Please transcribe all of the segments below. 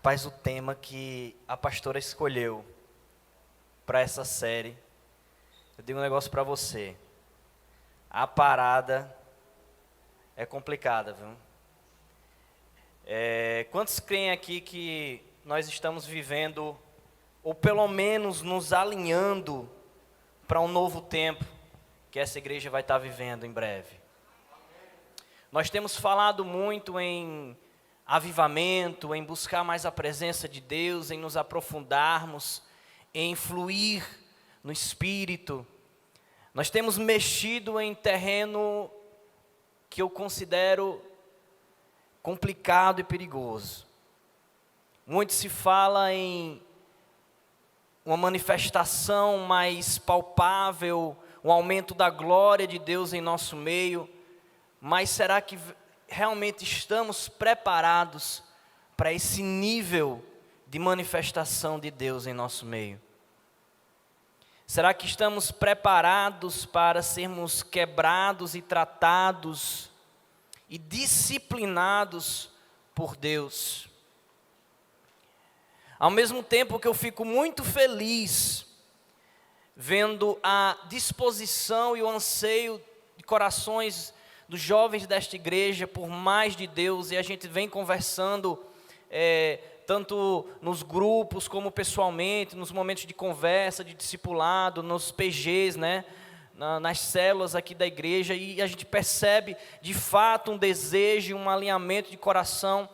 Rapaz, o tema que a pastora escolheu para essa série, eu digo um negócio para você. A parada é complicada, viu? Quantos creem aqui que nós estamos vivendo, ou pelo menos nos alinhando para um novo tempo que essa igreja vai estar vivendo em breve? Nós temos falado muito em avivamento, em buscar mais a presença de Deus, em nos aprofundarmos, em fluir no Espírito. Nós temos mexido em terreno que eu considero complicado e perigoso. Muito se fala em uma manifestação mais palpável, um aumento da glória de Deus em nosso meio, mas será que realmente estamos preparados para esse nível de manifestação de Deus em nosso meio? Será que estamos preparados para sermos quebrados e tratados e disciplinados por Deus? Ao mesmo tempo que eu fico muito feliz vendo a disposição e o anseio de corações dos jovens desta igreja por mais de Deus, e a gente vem conversando tanto nos grupos como pessoalmente, nos momentos de conversa, de discipulado, nos PGs, né? Nas células aqui da igreja, e a gente percebe de fato um desejo, um alinhamento de coração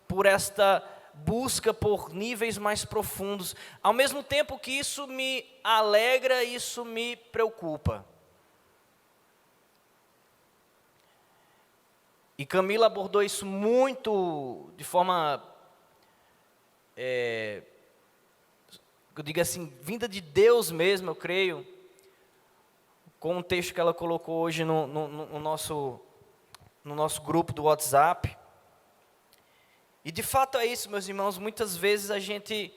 por esta busca por níveis mais profundos. Ao mesmo tempo que isso me alegra, isso me preocupa. E Camila abordou isso muito de forma, eu digo assim, vinda de Deus mesmo, eu creio, com um texto que ela colocou hoje no nosso grupo do WhatsApp. E de fato é isso, meus irmãos, muitas vezes a gente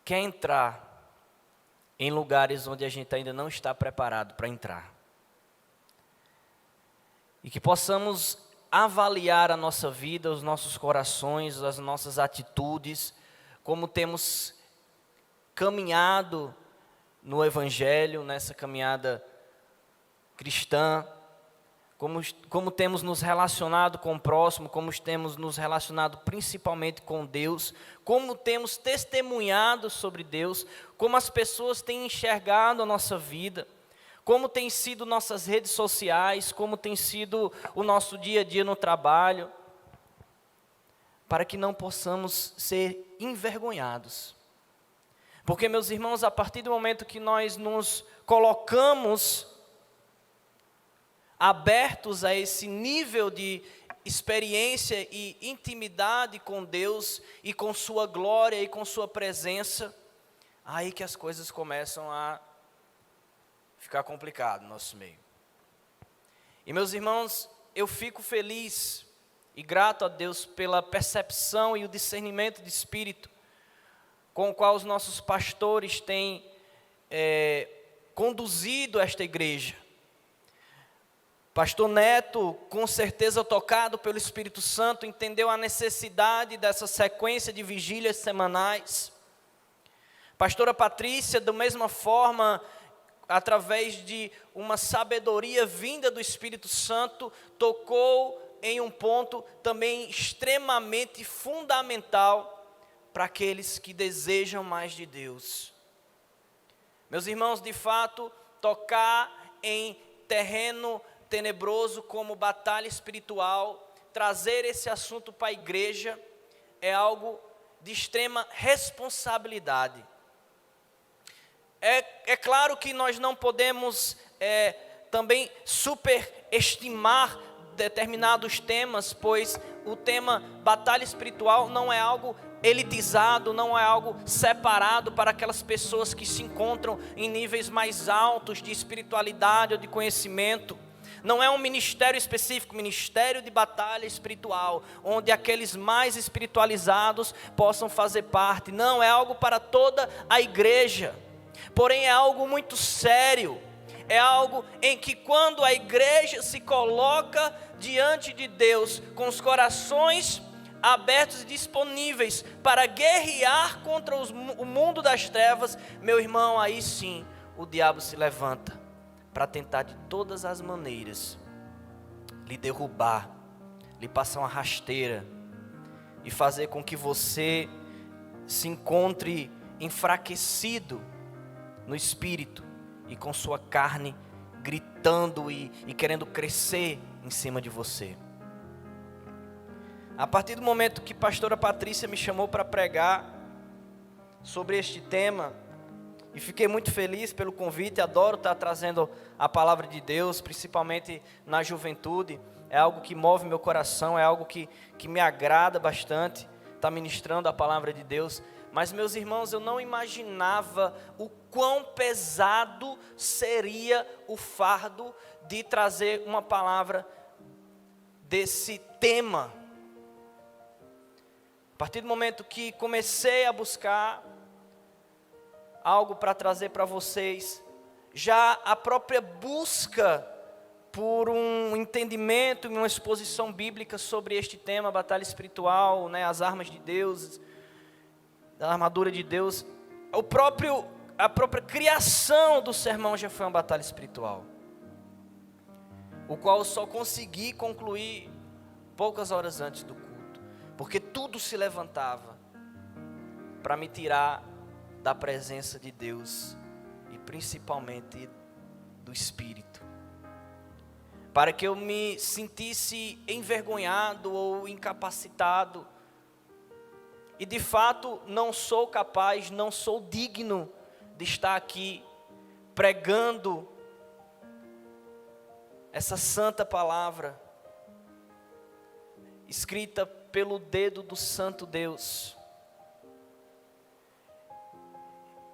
quer entrar em lugares onde a gente ainda não está preparado para entrar. E que possamos avaliar a nossa vida, os nossos corações, as nossas atitudes, como temos caminhado no Evangelho, nessa caminhada cristã, como temos nos relacionado com o próximo, como temos nos relacionado principalmente com Deus, como temos testemunhado sobre Deus, como as pessoas têm enxergado a nossa vida, como tem sido nossas redes sociais, como tem sido o nosso dia a dia no trabalho, para que não possamos ser envergonhados. Porque, meus irmãos, a partir do momento que nós nos colocamos abertos a esse nível de experiência e intimidade com Deus e com sua glória e com sua presença, aí que as coisas começam a ficar complicado no nosso meio. E, meus irmãos, eu fico feliz e grato a Deus pela percepção e o discernimento de espírito com o qual os nossos pastores têm conduzido esta igreja. Pastor Neto, com certeza tocado pelo Espírito Santo, entendeu a necessidade dessa sequência de vigílias semanais. Pastora Patrícia, da mesma forma, através de uma sabedoria vinda do Espírito Santo, tocou em um ponto também extremamente fundamental para aqueles que desejam mais de Deus. Meus irmãos, de fato, tocar em terreno tenebroso como batalha espiritual, trazer esse assunto para a igreja, é algo de extrema responsabilidade. É claro que nós não podemos também superestimar determinados temas, pois o tema batalha espiritual não é algo elitizado, não é algo separado para aquelas pessoas que se encontram em níveis mais altos de espiritualidade ou de conhecimento. Não é um ministério específico, ministério de batalha espiritual, onde aqueles mais espiritualizados possam fazer parte. Não, é algo para toda a igreja. Porém é algo muito sério, é algo em que quando a igreja se coloca diante de Deus com os corações abertos e disponíveis para guerrear contra o mundo das trevas, meu irmão, aí sim o diabo se levanta para tentar de todas as maneiras lhe derrubar, lhe passar uma rasteira e fazer com que você se encontre enfraquecido no espírito e com sua carne gritando e querendo crescer em cima de você. A partir do momento que a pastora Patrícia me chamou para pregar sobre este tema, e fiquei muito feliz pelo convite, adoro estar trazendo a palavra de Deus, principalmente na juventude, é algo que move meu coração, é algo que me agrada bastante, estar ministrando a palavra de Deus. Mas, meus irmãos, eu não imaginava o quão pesado seria o fardo de trazer uma palavra desse tema. A partir do momento que comecei a buscar algo para trazer para vocês, já a própria busca por um entendimento e uma exposição bíblica sobre este tema, batalha espiritual, né, as armas de Deus, a armadura de Deus, a própria criação do sermão já foi uma batalha espiritual, o qual eu só consegui concluir poucas horas antes do culto, porque tudo se levantava para me tirar da presença de Deus e principalmente do Espírito, para que eu me sentisse envergonhado ou incapacitado, e de fato não sou capaz, não sou digno de estar aqui pregando essa santa palavra, escrita pelo dedo do santo Deus.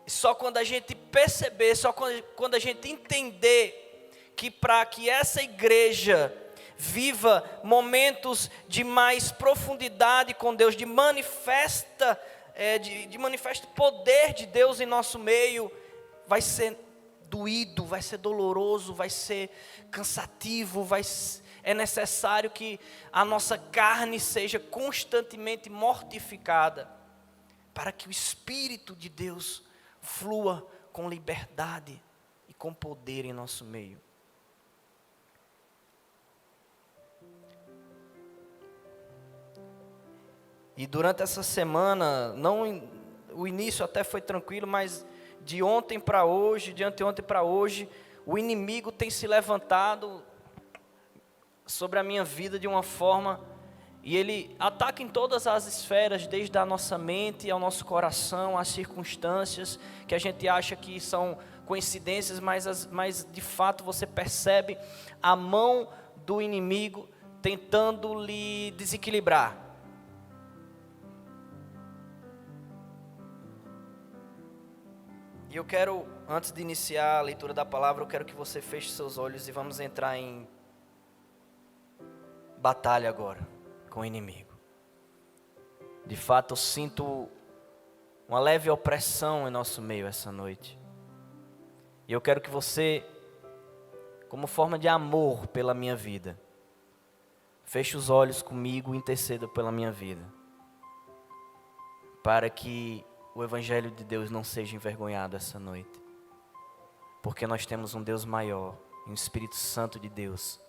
Só quando a gente perceber, só quando a gente entender que para que essa igreja viva momentos de mais profundidade com Deus, de manifesto poder de Deus em nosso meio, vai ser doído, vai ser doloroso, vai ser cansativo, é necessário que a nossa carne seja constantemente mortificada, para que o Espírito de Deus flua com liberdade e com poder em nosso meio. E durante essa semana, o início até foi tranquilo, mas de ontem para hoje, de anteontem para hoje, o inimigo tem se levantado sobre a minha vida de uma forma, e ele ataca em todas as esferas, desde a nossa mente ao nosso coração, as circunstâncias que a gente acha que são coincidências, mas de fato você percebe a mão do inimigo tentando lhe desequilibrar. E eu quero, antes de iniciar a leitura da palavra, eu quero que você feche seus olhos e vamos entrar em batalha agora com o inimigo. De fato, eu sinto uma leve opressão em nosso meio essa noite. E eu quero que você, como forma de amor pela minha vida, feche os olhos comigo e interceda pela minha vida, para que o Evangelho de Deus não seja envergonhado essa noite, porque nós temos um Deus maior, um Espírito Santo de Deus,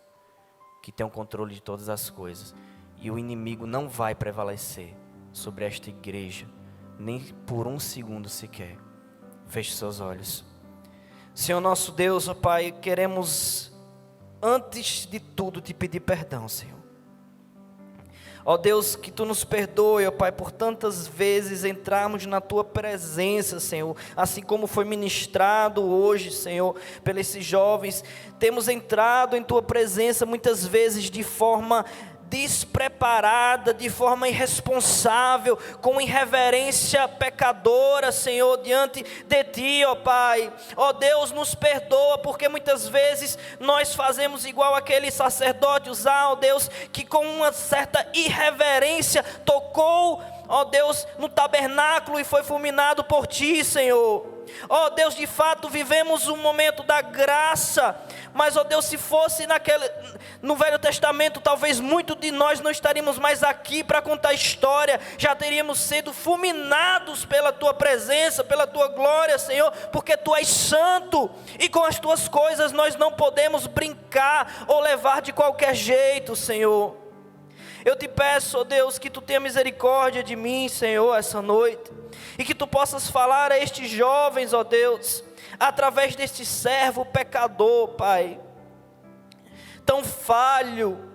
que tem o controle de todas as coisas, e o inimigo não vai prevalecer sobre esta igreja, nem por um segundo sequer. Feche seus olhos. Senhor nosso Deus, ó Pai, queremos antes de tudo te pedir perdão, Senhor. Ó Deus, que Tu nos perdoe, ó Pai, por tantas vezes entrarmos na Tua presença, Senhor, assim como foi ministrado hoje, Senhor, pelos esses jovens, temos entrado em Tua presença muitas vezes de forma despreparada, de forma irresponsável, com irreverência pecadora, Senhor, diante de Ti, ó Pai. Ó Deus, nos perdoa, porque muitas vezes nós fazemos igual aquele sacerdote Uzá, ó Deus, que com uma certa irreverência tocou, ó Deus, no tabernáculo e foi fulminado por Ti, Senhor. Ó Deus, de fato vivemos um momento da graça, mas ó Deus, se fosse no Velho Testamento, talvez muito de nós não estaríamos mais aqui para contar a história, já teríamos sido fulminados pela Tua presença, pela Tua glória, Senhor, porque Tu és santo, e com as Tuas coisas nós não podemos brincar ou levar de qualquer jeito, Senhor. Eu te peço, ó Deus, que Tu tenha misericórdia de mim, Senhor, essa noite, e que Tu possas falar a estes jovens, ó Deus, através deste servo pecador, Pai, tão falho,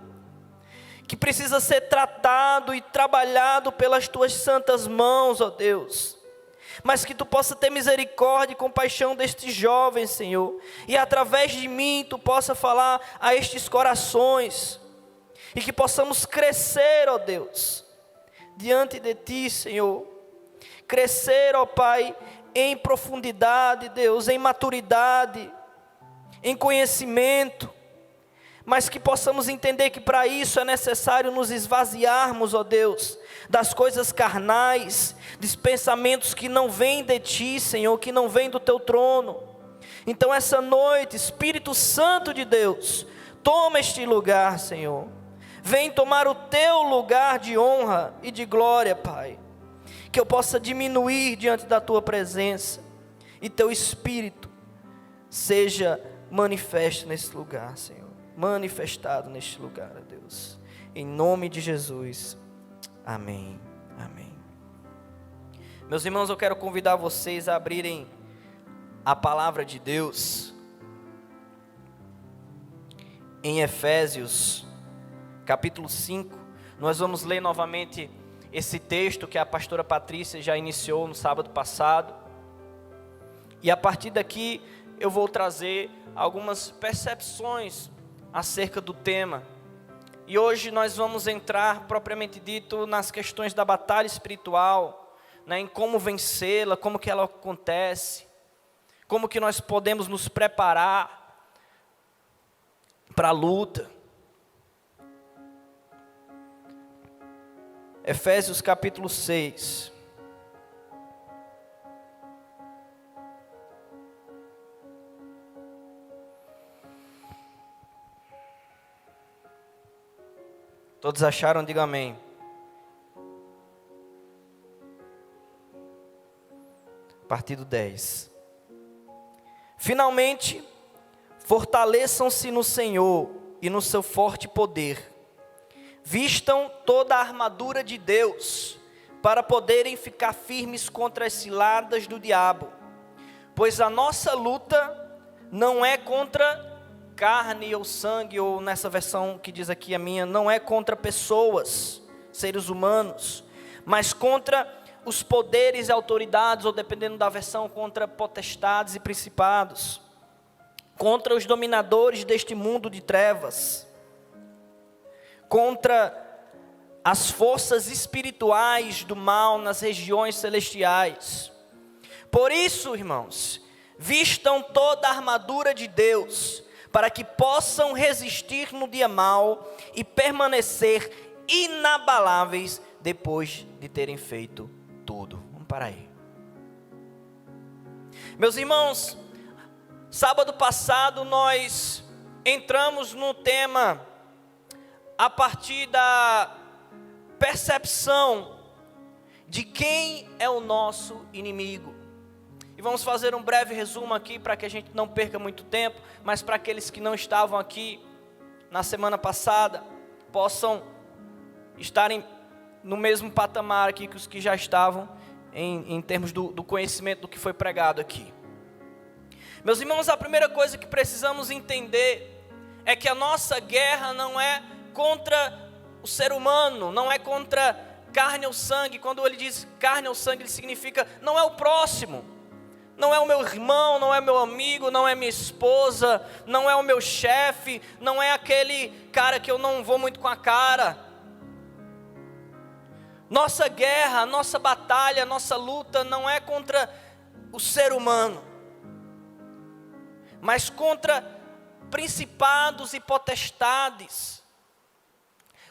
que precisa ser tratado e trabalhado pelas Tuas santas mãos, ó Deus, mas que Tu possa ter misericórdia e compaixão destes jovens, Senhor, e através de mim Tu possa falar a estes corações, e que possamos crescer, ó Deus, diante de Ti, Senhor, crescer, ó Pai, em profundidade, Deus, em maturidade, em conhecimento, mas que possamos entender que para isso é necessário nos esvaziarmos, ó Deus, das coisas carnais, dos pensamentos que não vêm de Ti, Senhor, que não vêm do Teu trono. Então essa noite, Espírito Santo de Deus, toma este lugar, Senhor, vem tomar o Teu lugar de honra e de glória, Pai, que eu possa diminuir diante da Tua presença, e Teu Espírito seja manifesto nesse lugar, Senhor, manifestado neste lugar, ó Deus, em nome de Jesus, amém, amém. Meus irmãos, eu quero convidar vocês a abrirem a palavra de Deus, em Efésios, capítulo 5, nós vamos ler novamente esse texto que a pastora Patrícia já iniciou no sábado passado, e a partir daqui eu vou trazer algumas percepções acerca do tema, e hoje nós vamos entrar propriamente dito nas questões da batalha espiritual, né, em como vencê-la, como que ela acontece, como que nós podemos nos preparar para a luta. Efésios capítulo 6. Todos acharam? Diga amém. A partir do 10. Finalmente, fortaleçam-se no Senhor e no seu forte poder. Vistam toda a armadura de Deus, para poderem ficar firmes contra as ciladas do diabo. Pois a nossa luta não é contra carne ou sangue, ou nessa versão que diz aqui a minha, não é contra pessoas, seres humanos, mas contra os poderes e autoridades, ou dependendo da versão, contra potestades e principados, contra os dominadores deste mundo de trevas, contra as forças espirituais do mal nas regiões celestiais. Por isso, irmãos, vistam toda a armadura de Deus, para que possam resistir no dia mau e permanecer inabaláveis depois de terem feito tudo. Vamos parar aí. Meus irmãos, sábado passado nós entramos no tema a partir da percepção de quem é o nosso inimigo. E vamos fazer um breve resumo aqui para que a gente não perca muito tempo, mas para aqueles que não estavam aqui na semana passada, possam estarem no mesmo patamar aqui que os que já estavam, em termos do conhecimento do que foi pregado aqui. Meus irmãos, a primeira coisa que precisamos entender é que a nossa guerra não é contra o ser humano, não é contra carne ou sangue. Quando ele diz carne ou sangue, ele significa não é o próximo, não é o meu irmão, não é meu amigo, não é minha esposa, não é o meu chefe, não é aquele cara que eu não vou muito com a cara. Nossa guerra, nossa batalha, nossa luta não é contra o ser humano, mas contra principados e potestades,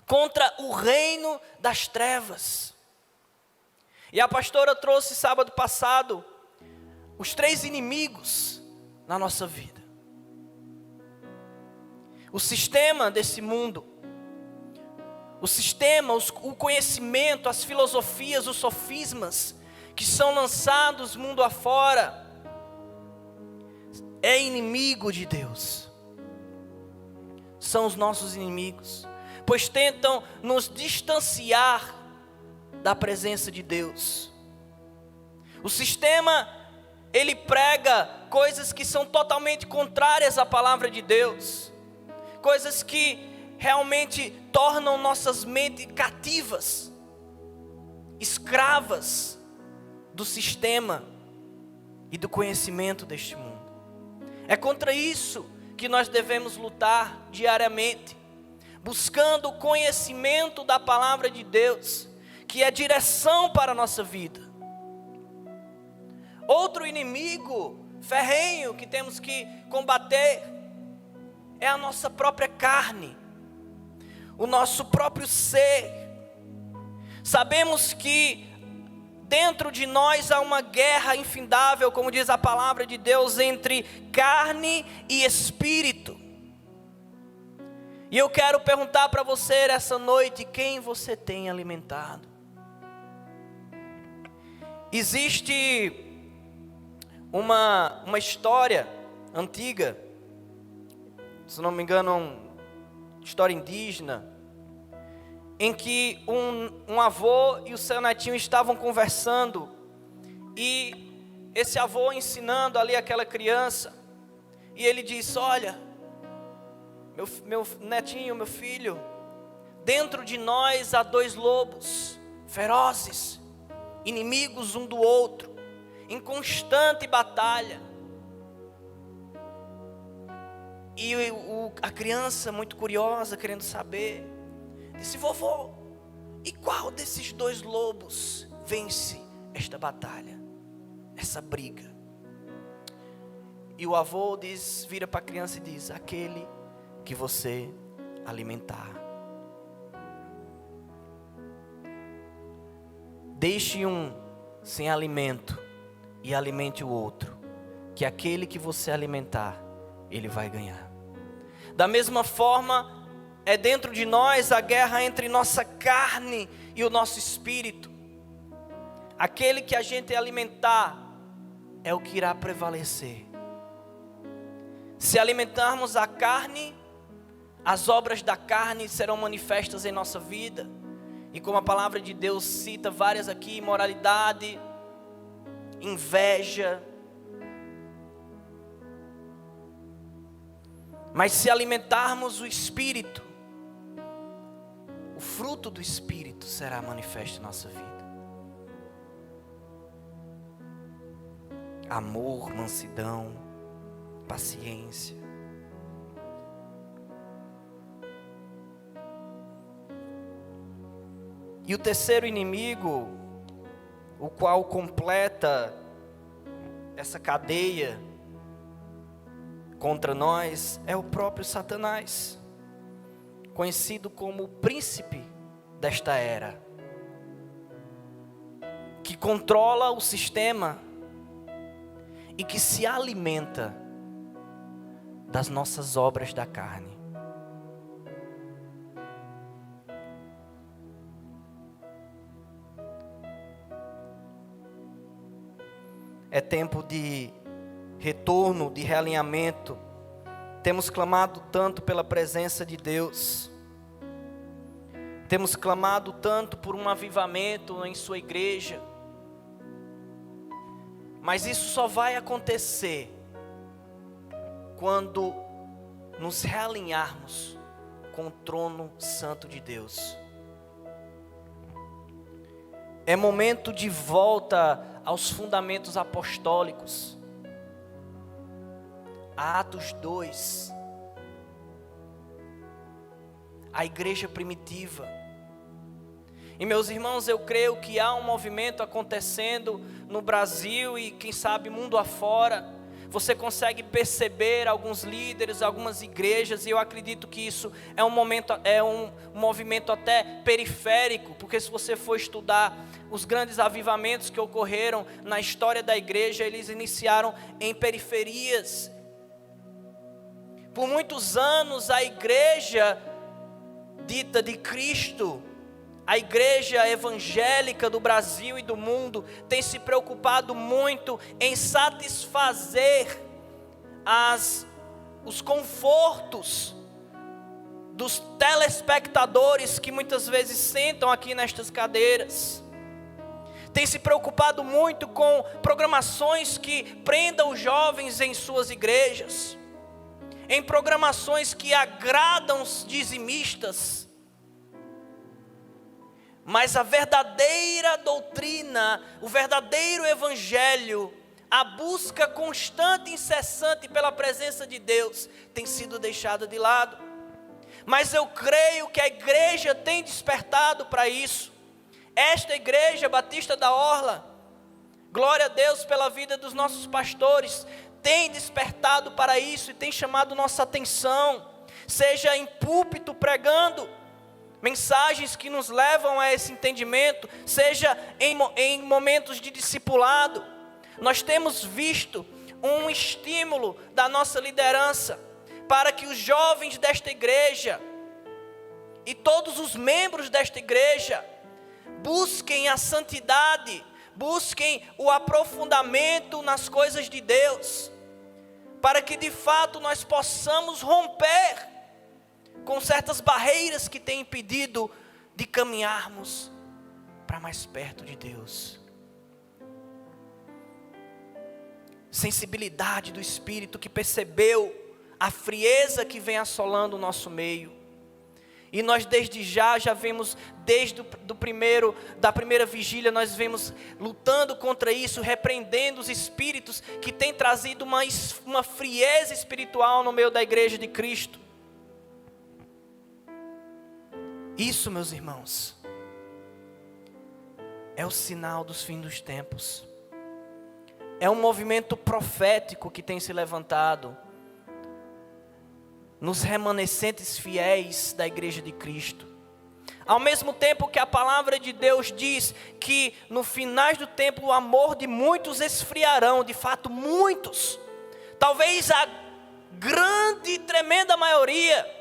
contra o reino das trevas. E a pastora trouxe sábado passado os 3 inimigos na nossa vida. O sistema desse mundo, o sistema, o conhecimento, as filosofias, os sofismas que são lançados mundo afora, é inimigo de Deus. São os nossos inimigos, pois tentam nos distanciar da presença de Deus. O sistema, ele prega coisas que são totalmente contrárias à palavra de Deus, coisas que realmente tornam nossas mentes cativas, escravas do sistema e do conhecimento deste mundo. É contra isso que nós devemos lutar diariamente, buscando o conhecimento da palavra de Deus, que é direção para a nossa vida. Outro inimigo ferrenho que temos que combater é a nossa própria carne, o nosso próprio ser. Sabemos que dentro de nós há uma guerra infindável, como diz a palavra de Deus, entre carne e espírito. E eu quero perguntar para você essa noite, quem você tem alimentado? Existe uma história antiga, se não me engano, uma história indígena, em que um avô e o seu netinho estavam conversando, e esse avô ensinando ali aquela criança, e ele disse: olha, meu netinho, meu filho, dentro de nós há 2 lobos ferozes, inimigos um do outro, em constante batalha. E a criança, muito curiosa, querendo saber, disse: vovô, e qual desses 2 lobos vence esta batalha, essa briga? E o avô vira para a criança e diz: aquele que você alimentar. Deixe um sem alimento e alimente o outro, que aquele que você alimentar, ele vai ganhar. Da mesma forma, é dentro de nós a guerra entre nossa carne e o nosso espírito. Aquele que a gente alimentar é o que irá prevalecer. Se alimentarmos a carne, as obras da carne serão manifestas em nossa vida. E como a palavra de Deus cita várias aqui: imoralidade, inveja. Mas se alimentarmos o Espírito, o fruto do Espírito será manifesto em nossa vida. Amor, mansidão, paciência. E o terceiro inimigo, o qual completa essa cadeia contra nós, é o próprio Satanás, conhecido como o príncipe desta era, que controla o sistema e que se alimenta das nossas obras da carne. É tempo de retorno, de realinhamento. Temos clamado tanto pela presença de Deus. Temos clamado tanto por um avivamento em sua igreja. Mas isso só vai acontecer quando nos realinharmos com o trono santo de Deus. É momento de volta aos fundamentos apostólicos. Atos 2. A igreja primitiva. E meus irmãos, eu creio que há um movimento acontecendo no Brasil e quem sabe mundo afora. você consegue perceber alguns líderes, algumas igrejas, e eu acredito que isso é um movimento até periférico, porque se você for estudar os grandes avivamentos que ocorreram na história da igreja, eles iniciaram em periferias. Por muitos anos a igreja dita de Cristo, a igreja evangélica do Brasil e do mundo, tem se preocupado muito em satisfazer os confortos dos telespectadores que muitas vezes sentam aqui nestas cadeiras. Tem se preocupado muito com programações que prendam os jovens em suas igrejas, em programações que agradam os dizimistas. Mas a verdadeira doutrina, o verdadeiro evangelho, a busca constante e incessante pela presença de Deus, tem sido deixada de lado. Mas eu creio que a igreja tem despertado para isso. Esta igreja Batista da Orla, glória a Deus pela vida dos nossos pastores, tem despertado para isso e tem chamado nossa atenção, seja em púlpito pregando mensagens que nos levam a esse entendimento, seja em momentos de discipulado. Nós temos visto um estímulo da nossa liderança para que os jovens desta igreja e todos os membros desta igreja busquem a santidade, busquem o aprofundamento nas coisas de Deus, para que de fato nós possamos romper com certas barreiras que têm impedido de caminharmos para mais perto de Deus. Sensibilidade do Espírito que percebeu a frieza que vem assolando o nosso meio. E nós desde já vemos, desde da primeira vigília, nós vemos lutando contra isso, repreendendo os espíritos que têm trazido uma frieza espiritual no meio da igreja de Cristo. Isso, meus irmãos, é o sinal dos fins dos tempos. É um movimento profético que tem se levantado nos remanescentes fiéis da igreja de Cristo. Ao mesmo tempo que a palavra de Deus diz que no final do tempo o amor de muitos esfriarão, de fato muitos, talvez a grande e tremenda maioria,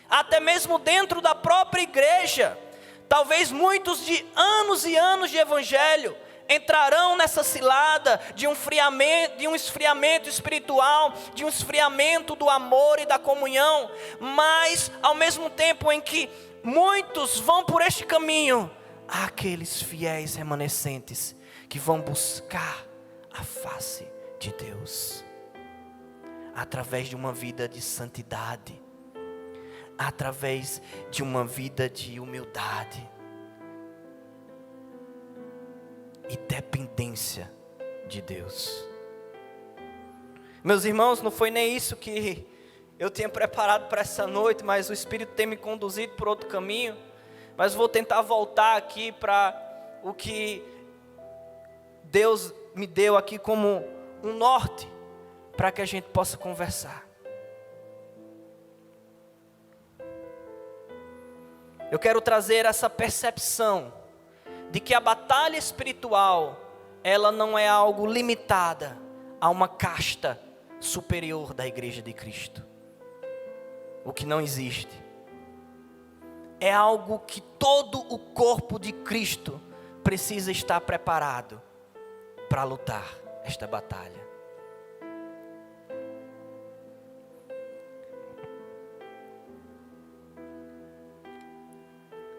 até mesmo dentro da própria igreja, talvez muitos de anos e anos de evangelho entrarão nessa cilada de um esfriamento espiritual, de um esfriamento do amor e da comunhão. Mas ao mesmo tempo em que muitos vão por este caminho, há aqueles fiéis remanescentes que vão buscar a face de Deus através de uma vida de santidade, através de uma vida de humildade e dependência de Deus. Meus irmãos, não foi nem isso que eu tinha preparado para essa noite, mas o Espírito tem me conduzido por outro caminho. Mas vou tentar voltar aqui para o que Deus me deu aqui como um norte, para que a gente possa conversar. Eu quero trazer essa percepção de que a batalha espiritual, ela não é algo limitada a uma casta superior da igreja de Cristo. O que não existe. É algo que todo o corpo de Cristo precisa estar preparado para lutar esta batalha.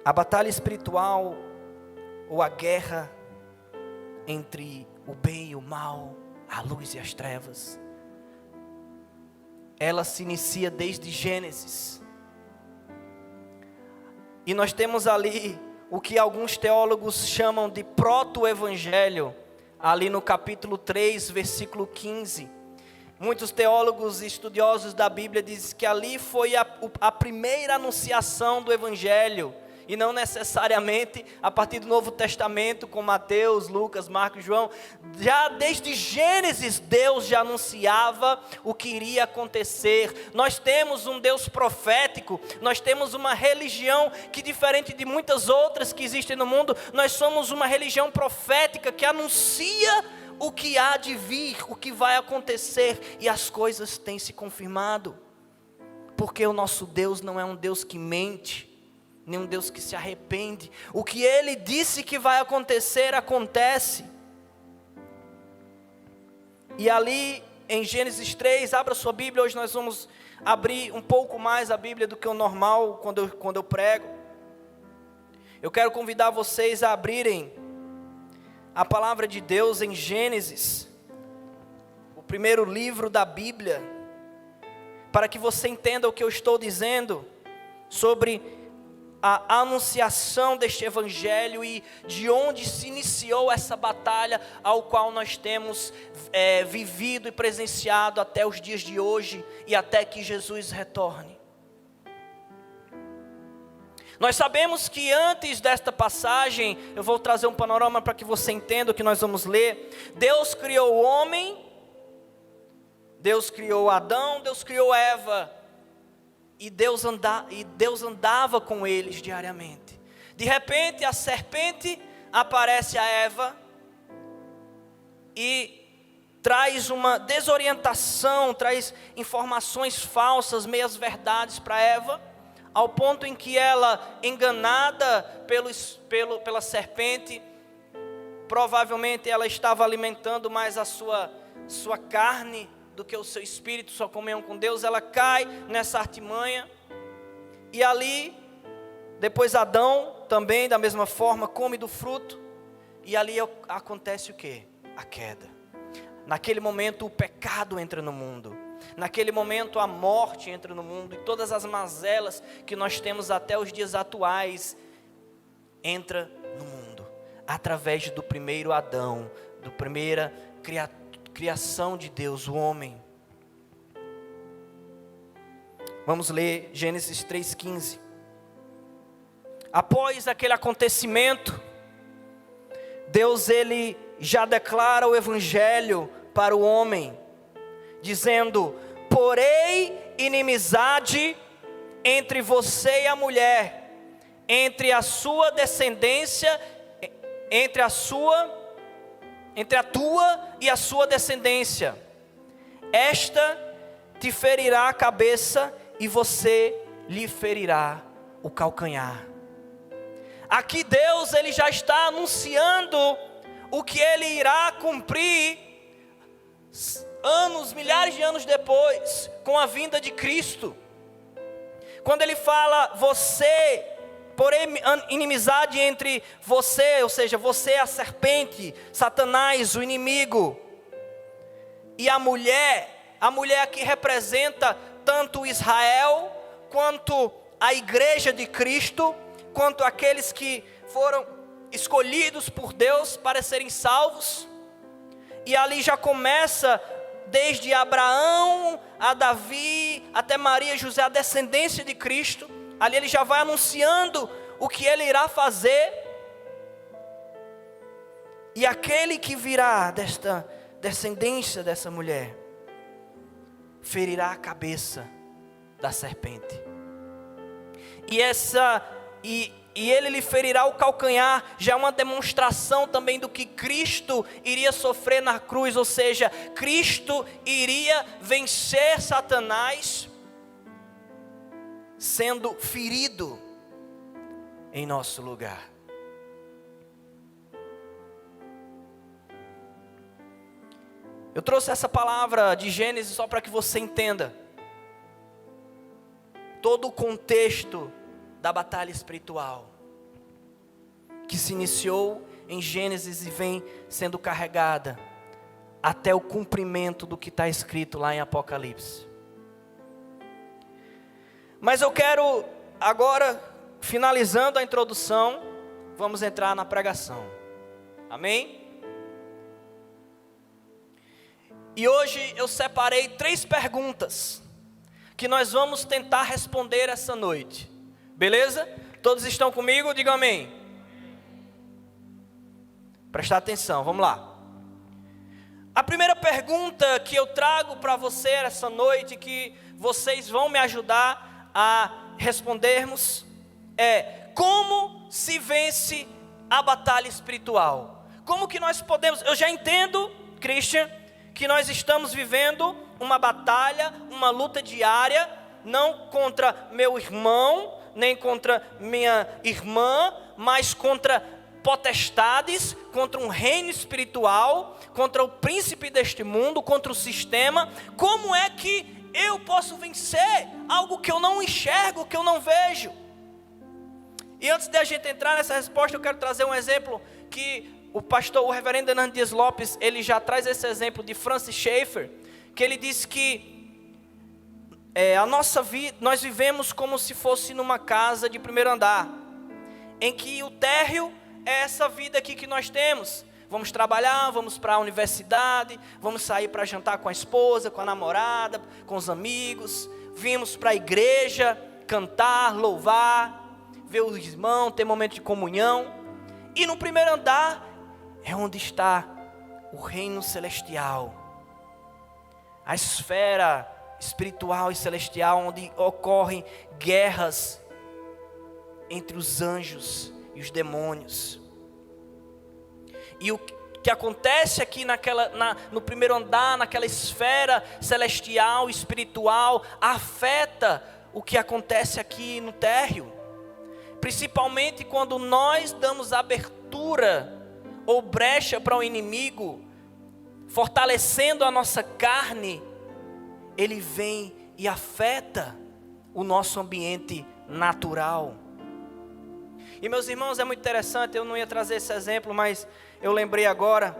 A batalha espiritual, ou a guerra entre o bem e o mal, a luz e as trevas, ela se inicia desde Gênesis. E nós temos ali o que alguns teólogos chamam de proto-evangelho, ali no capítulo 3, versículo 15. Muitos teólogos e estudiosos da Bíblia dizem que ali foi a primeira anunciação do evangelho, e não necessariamente a partir do Novo Testamento, com Mateus, Lucas, Marcos, João. Já desde Gênesis, Deus já anunciava o que iria acontecer. Nós temos um Deus profético, nós temos uma religião que, diferente de muitas outras que existem no mundo, nós somos uma religião profética que anuncia o que há de vir, o que vai acontecer, e as coisas têm se confirmado. Porque o nosso Deus não é um Deus que mente, nem um Deus que se arrepende. O que Ele disse que vai acontecer, acontece. E ali em Gênesis 3, abra sua Bíblia. Hoje nós vamos abrir um pouco mais a Bíblia do que o normal quando eu prego. Eu quero convidar vocês a abrirem a palavra de Deus em Gênesis, o primeiro livro da Bíblia, para que você entenda o que eu estou dizendo sobre a anunciação deste evangelho e de onde se iniciou essa batalha ao qual nós temos vivido e presenciado até os dias de hoje e até que Jesus retorne. Nós sabemos que antes desta passagem, eu vou trazer um panorama para que você entenda o que nós vamos ler. Deus criou o homem, Deus criou Adão, Deus criou Eva, e Deus andava com eles diariamente. De repente a serpente aparece a Eva e traz uma desorientação, traz informações falsas, meias verdades para Eva, ao ponto em que ela, enganada pela serpente, provavelmente ela estava alimentando mais a sua carne do que o seu espírito, sua comunhão com Deus. Ela cai nessa artimanha, e ali, depois Adão, também da mesma forma, come do fruto, e ali acontece o quê? A queda. Naquele momento o pecado entra no mundo, naquele momento a morte entra no mundo, e todas as mazelas que nós temos até os dias atuais, entra no mundo, através do primeiro Adão, da primeira criação de Deus, o homem. Vamos ler Gênesis 3,15. Após aquele acontecimento, Deus ele já declara o evangelho para o homem, dizendo: porém inimizade entre você e a mulher, entre a sua descendência, entre a tua e a sua descendência. Esta te ferirá a cabeça e você lhe ferirá o calcanhar. Aqui Deus ele já está anunciando o que ele irá cumprir milhares de anos depois, com a vinda de Cristo. Quando ele fala você, porém inimizade entre você, ou seja, você é a serpente, Satanás, o inimigo, e a mulher aqui representa tanto Israel, quanto a igreja de Cristo, quanto aqueles que foram escolhidos por Deus para serem salvos. E ali já começa, desde Abraão a Davi, até Maria e José, a descendência de Cristo. Ali ele já vai anunciando o que ele irá fazer. E aquele que virá desta descendência dessa mulher, ferirá a cabeça da serpente. E ele lhe ferirá o calcanhar, já é uma demonstração também do que Cristo iria sofrer na cruz, ou seja, Cristo iria vencer Satanás, sendo ferido em nosso lugar. Eu trouxe essa palavra de Gênesis só para que você entenda todo o contexto da batalha espiritual que se iniciou em Gênesis e vem sendo carregada até o cumprimento do que está escrito lá em Apocalipse. Mas eu quero agora, finalizando a introdução, vamos entrar na pregação. Amém? E hoje eu separei 3 perguntas que nós vamos tentar responder essa noite. Beleza? Todos estão comigo? Digam amém. Prestar atenção, vamos lá. A primeira pergunta que eu trago para você essa noite, que vocês vão me ajudar a respondermos, é: como se vence a batalha espiritual? Como que nós podemos... Eu já entendo, Christian, que nós estamos vivendo uma batalha, uma luta diária, não contra meu irmão, nem contra minha irmã, mas contra potestades, contra um reino espiritual, contra o príncipe deste mundo, contra o sistema. Como é que eu posso vencer algo que eu não enxergo, que eu não vejo? E antes de a gente entrar nessa resposta, eu quero trazer um exemplo que o reverendo Hernando Dias Lopes, ele já traz esse exemplo de Francis Schaeffer, que ele diz que a nossa vida, nós vivemos como se fosse numa casa de primeiro andar, em que o térreo é essa vida aqui que nós temos. Vamos trabalhar, vamos para a universidade, vamos sair para jantar com a esposa, com a namorada, com os amigos, vimos para a igreja, cantar, louvar, ver os irmãos, ter momento de comunhão. E no primeiro andar é onde está o reino celestial, a esfera espiritual e celestial, onde ocorrem guerras entre os anjos e os demônios. E o que acontece aqui no primeiro andar, naquela esfera celestial, espiritual, afeta o que acontece aqui no térreo. Principalmente quando nós damos abertura ou brecha para o inimigo, fortalecendo a nossa carne, ele vem e afeta o nosso ambiente natural. E meus irmãos, é muito interessante, eu não ia trazer esse exemplo, mas eu lembrei agora,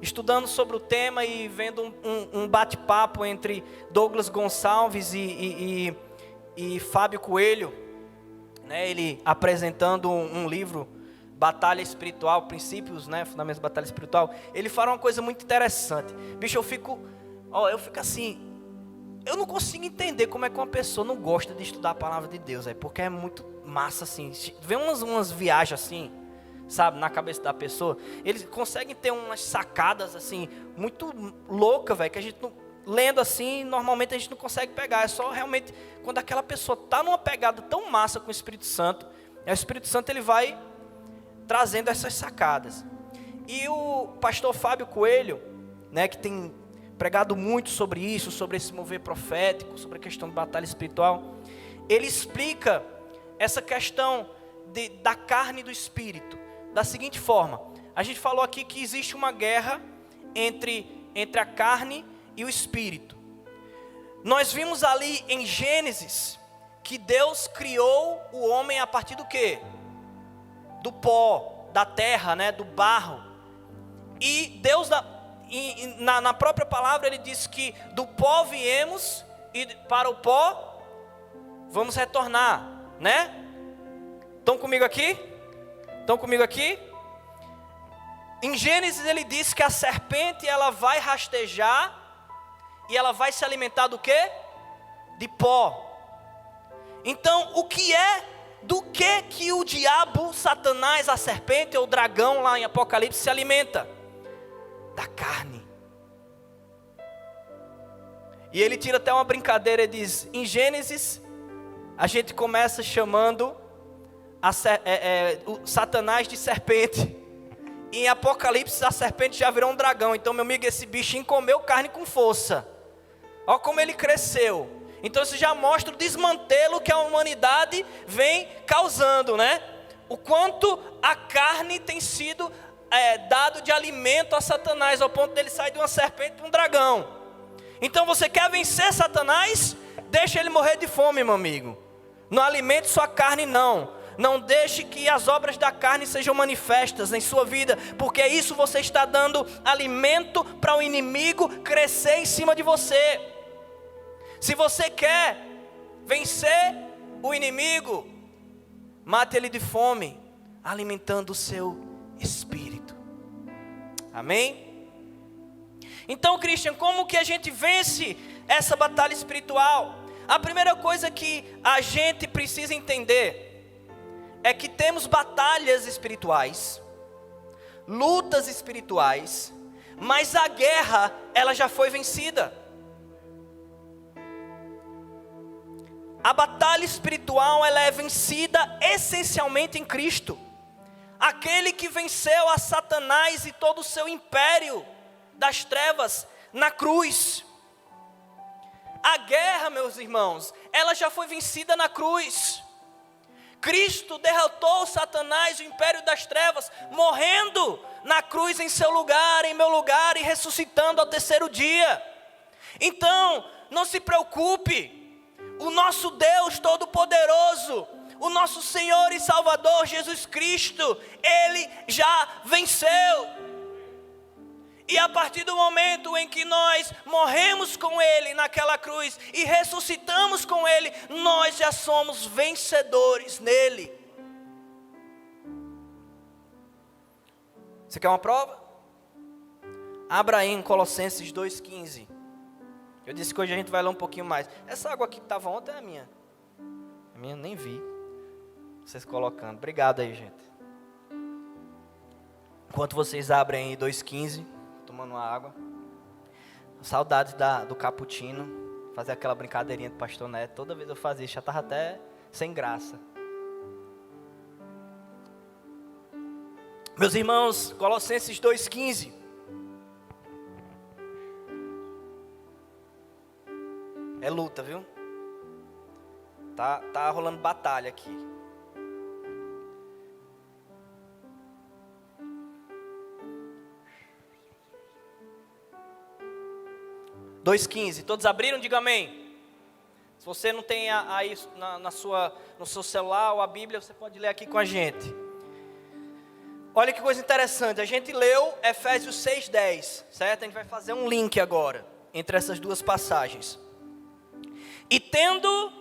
estudando sobre o tema e vendo um bate-papo entre Douglas Gonçalves e Fábio Coelho, né, ele apresentando um livro, Batalha Espiritual, Princípios, né, Fundamentos da Batalha Espiritual. Ele fala uma coisa muito interessante. Bicho, eu fico assim, eu não consigo entender como é que uma pessoa não gosta de estudar a palavra de Deus, porque é muito massa assim. Vê umas viagens assim, sabe, na cabeça da pessoa. Eles conseguem ter umas sacadas assim, muito loucas, velho, que a gente não, lendo assim, normalmente a gente não consegue pegar. É só realmente quando aquela pessoa está numa pegada tão massa com o Espírito Santo, o Espírito Santo ele vai trazendo essas sacadas. E o pastor Fábio Coelho, né, que tem pregado muito sobre isso, sobre esse mover profético, sobre a questão de batalha espiritual, ele explica essa questão da carne e do espírito da seguinte forma: a gente falou aqui que existe uma guerra entre a carne e o espírito. Nós vimos ali em Gênesis que Deus criou o homem a partir do quê? Do pó, da terra, né, do barro. E Deus, na própria palavra, ele diz que do pó viemos e para o pó vamos retornar, né? Estão comigo aqui? Estão comigo aqui? Em Gênesis ele diz que a serpente ela vai rastejar e ela vai se alimentar do quê? De pó. Então, do que o diabo, Satanás, a serpente ou o dragão lá em Apocalipse se alimenta? Da carne. E ele tira até uma brincadeira, ele diz, em Gênesis, a gente começa chamando o Satanás de serpente. E em Apocalipse a serpente já virou um dragão. Então, meu amigo, esse bichinho comeu carne com força. Olha como ele cresceu. Então isso já mostra o desmantelo que a humanidade vem causando, né? O quanto a carne tem sido dado de alimento a Satanás, ao ponto dele sair de uma serpente para um dragão. Então você quer vencer Satanás? Deixa ele morrer de fome, meu amigo. Não alimente sua carne, não. Não deixe que as obras da carne sejam manifestas em sua vida, porque isso você está dando alimento para o inimigo crescer em cima de você. Se você quer vencer o inimigo, mate ele de fome, alimentando o seu espírito. Amém? Então, Christian, como que a gente vence essa batalha espiritual? A primeira coisa que a gente precisa entender é que temos batalhas espirituais, lutas espirituais, mas a guerra, ela já foi vencida. A batalha espiritual, ela é vencida essencialmente em Cristo. Aquele que venceu a Satanás e todo o seu império das trevas na cruz. A guerra, meus irmãos, ela já foi vencida na cruz. Cristo derrotou Satanás, o império das trevas, morrendo na cruz em seu lugar, em meu lugar, e ressuscitando ao terceiro dia. Então, não se preocupe, o nosso Deus Todo-Poderoso, o nosso Senhor e Salvador Jesus Cristo, Ele já venceu. E a partir do momento em que nós morremos com Ele naquela cruz e ressuscitamos com Ele, nós já somos vencedores nele. Você quer uma prova? Abra aí em Colossenses 2,15. Eu disse que hoje a gente vai ler um pouquinho mais. Essa água aqui que estava ontem é a minha. A minha nem vi. Vocês colocando. Obrigado aí, gente. Enquanto vocês abrem aí 2,15, tomando uma água. Saudades do cappuccino. Fazer aquela brincadeirinha do pastor Neto. Toda vez eu fazia isso, já estava até sem graça. Meus irmãos, Colossenses 2,15. É luta, viu? Tá rolando batalha aqui. Todos abriram? Diga amém. Se você não tem aí no seu celular ou a Bíblia, você pode ler aqui com a gente. Olha que coisa interessante. A gente leu Efésios 6:10, certo? A gente vai fazer um link agora entre essas duas passagens. E tendo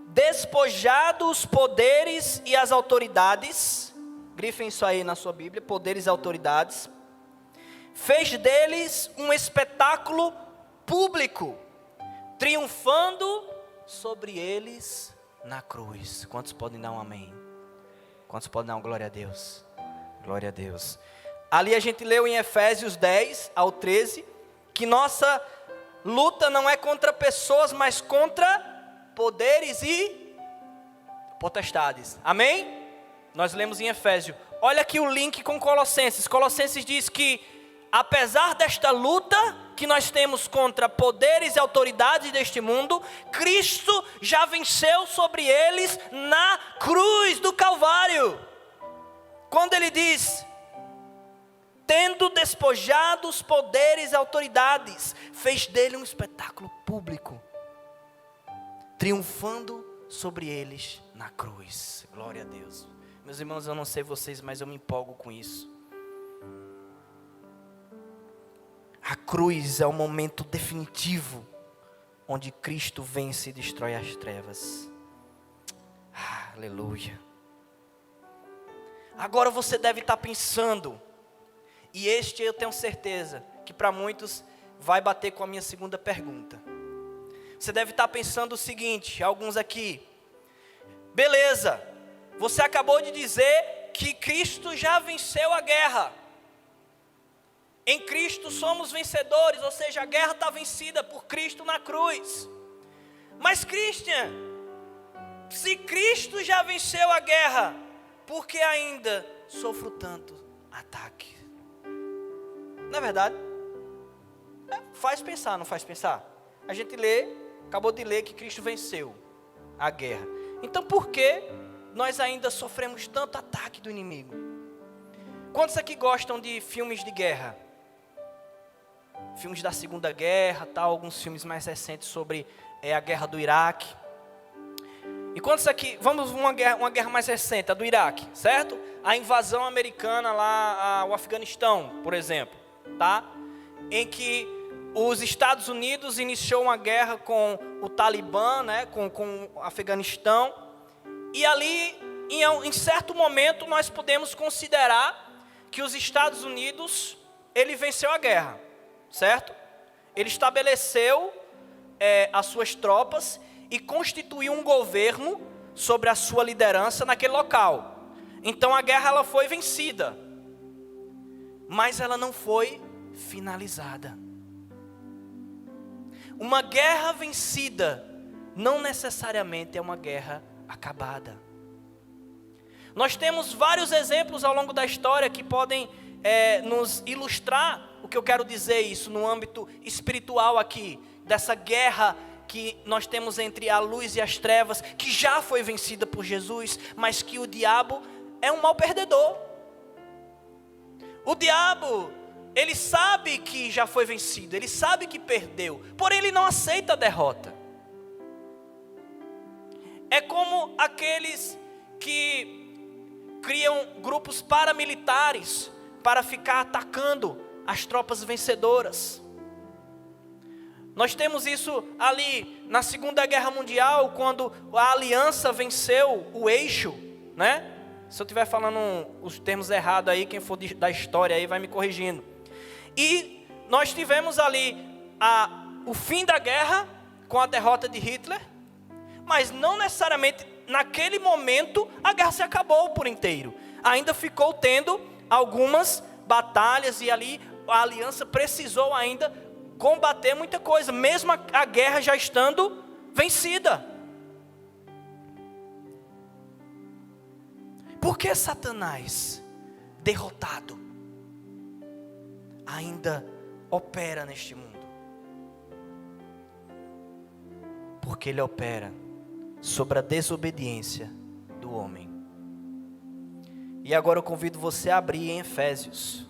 despojado os poderes e as autoridades, grifem isso aí na sua Bíblia, poderes e autoridades, fez deles um espetáculo público, triunfando sobre eles na cruz. Quantos podem dar um amém? Quantos podem dar um glória a Deus? Glória a Deus. Ali a gente leu em Efésios 10 ao 13, que nossa luta não é contra pessoas, mas contra poderes e potestades. Amém? Nós lemos em Efésios. Olha aqui o link com Colossenses. Colossenses diz que, apesar desta luta que nós temos contra poderes e autoridades deste mundo, Cristo já venceu sobre eles na cruz do Calvário. Quando ele diz: tendo despojado os poderes e autoridades, fez dele um espetáculo público, triunfando sobre eles na cruz. Glória a Deus. Meus irmãos, eu não sei vocês, mas eu me empolgo com isso. A cruz é o momento definitivo onde Cristo vence e destrói as trevas. Aleluia. Agora você deve estar pensando, e este eu tenho certeza que para muitos vai bater com a minha segunda pergunta. Você deve estar pensando o seguinte, alguns aqui: beleza, você acabou de dizer que Cristo já venceu a guerra. Em Cristo somos vencedores, ou seja, a guerra está vencida por Cristo na cruz. Mas Christian, se Cristo já venceu a guerra, por que ainda sofro tanto ataque? Não é verdade? Faz pensar, não faz pensar? A gente acabou de ler que Cristo venceu a guerra. Então por que nós ainda sofremos tanto ataque do inimigo? Quantos aqui gostam de filmes de guerra? Filmes da Segunda Guerra, tal, alguns filmes mais recentes sobre a guerra do Iraque. E quantos aqui, vamos uma guerra mais recente, a do Iraque, certo? A invasão americana lá ao Afeganistão, por exemplo, tá? Em que os Estados Unidos iniciou uma guerra com o Talibã, né, com o Afeganistão. E ali, em certo momento, nós podemos considerar que os Estados Unidos, ele venceu a guerra, certo? Ele estabeleceu as suas tropas e constituiu um governo sobre a sua liderança naquele local. Então a guerra ela foi vencida, mas ela não foi finalizada. Uma guerra vencida não necessariamente é uma guerra acabada. Nós temos vários exemplos ao longo da história que podem nos ilustrar o que eu quero dizer isso no âmbito espiritual aqui, dessa guerra que nós temos entre a luz e as trevas, que já foi vencida por Jesus, mas que o diabo é um mau perdedor. O diabo, ele sabe que já foi vencido, ele sabe que perdeu, porém ele não aceita a derrota. É como aqueles que criam grupos paramilitares para ficar atacando as tropas vencedoras. Nós temos isso ali na Segunda Guerra Mundial, quando a aliança venceu o eixo, né? Se eu estiver falando os termos errados aí, quem for da história aí vai me corrigindo. E nós tivemos ali o fim da guerra com a derrota de Hitler, mas não necessariamente naquele momento a guerra se acabou por inteiro. Ainda ficou tendo algumas batalhas e ali a aliança precisou ainda combater muita coisa, mesmo a guerra já estando vencida. Por que Satanás, derrotado, ainda opera neste mundo? Porque ele opera sobre a desobediência do homem. E agora eu convido você a abrir em Efésios,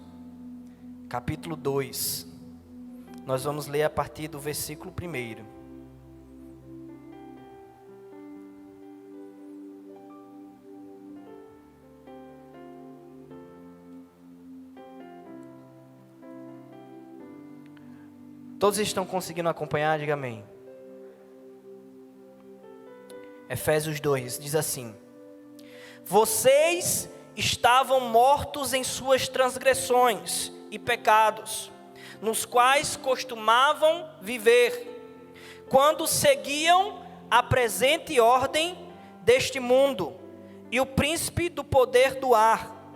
capítulo 2. Nós vamos ler a partir do versículo 1. Todos estão conseguindo acompanhar? Diga amém. Efésios 2 diz assim: vocês estavam mortos em suas transgressões e pecados, nos quais costumavam viver, quando seguiam a presente ordem deste mundo, e o príncipe do poder do ar,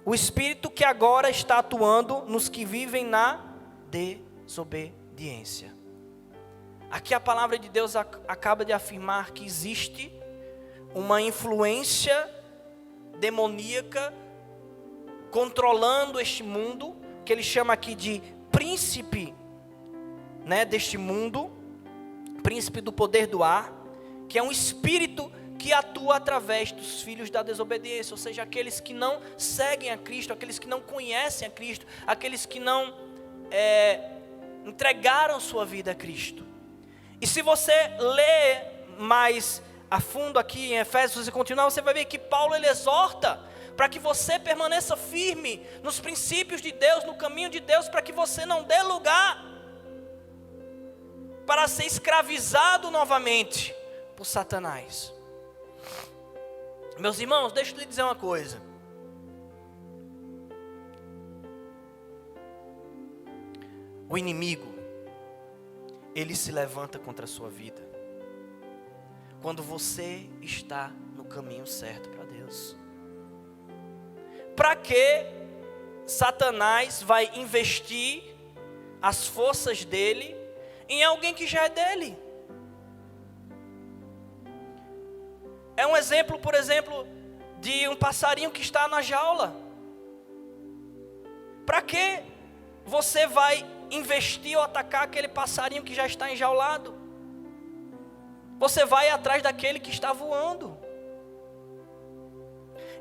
o espírito que agora está atuando nos que vivem na desobediência. Aqui a palavra de Deus acaba de afirmar que existe uma influência demoníaca controlando este mundo, que ele chama aqui de príncipe, né, deste mundo, príncipe do poder do ar, que é um espírito que atua através dos filhos da desobediência, ou seja, aqueles que não seguem a Cristo, aqueles que não conhecem a Cristo, aqueles que não entregaram sua vida a Cristo. E se você ler mais a fundo aqui em Efésios e continuar, você vai ver que Paulo ele exorta para que você permaneça firme nos princípios de Deus, no caminho de Deus, para que você não dê lugar para ser escravizado novamente por Satanás. Meus irmãos, deixa eu lhe dizer uma coisa. O inimigo, ele se levanta contra a sua vida quando você está no caminho certo para Deus. Para que Satanás vai investir as forças dele em alguém que já é dele? É um exemplo, por exemplo, de um passarinho que está na jaula. Para que você vai investir ou atacar aquele passarinho que já está enjaulado? Você vai atrás daquele que está voando.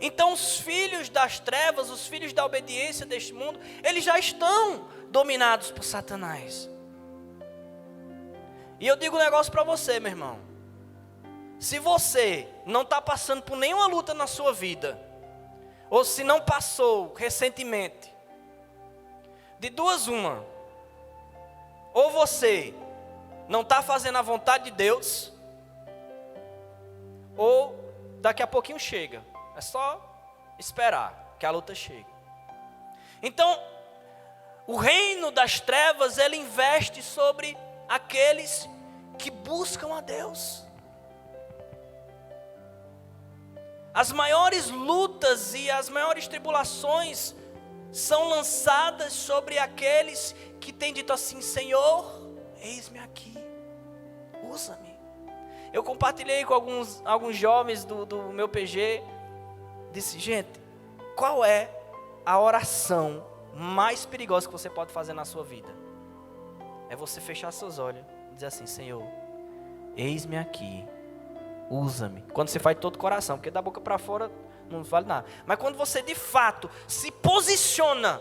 Então os filhos das trevas, os filhos da obediência deste mundo, eles já estão dominados por Satanás. E eu digo um negócio para você, meu irmão. Se você não está passando por nenhuma luta na sua vida, ou se não passou recentemente, de duas uma, ou você não está fazendo a vontade de Deus, ou daqui a pouquinho chega. É só esperar que a luta chegue. Então, o reino das trevas, ele investe sobre aqueles que buscam a Deus. As maiores lutas e as maiores tribulações são lançadas sobre aqueles que têm dito assim: Senhor, eis-me aqui, usa-me. Eu compartilhei com alguns jovens do meu PG, disse: gente, qual é a oração mais perigosa que você pode fazer na sua vida? É você fechar seus olhos e dizer assim: Senhor, eis-me aqui, usa-me. Quando você faz de todo o coração, porque da boca para fora não vale nada. Mas quando você de fato se posiciona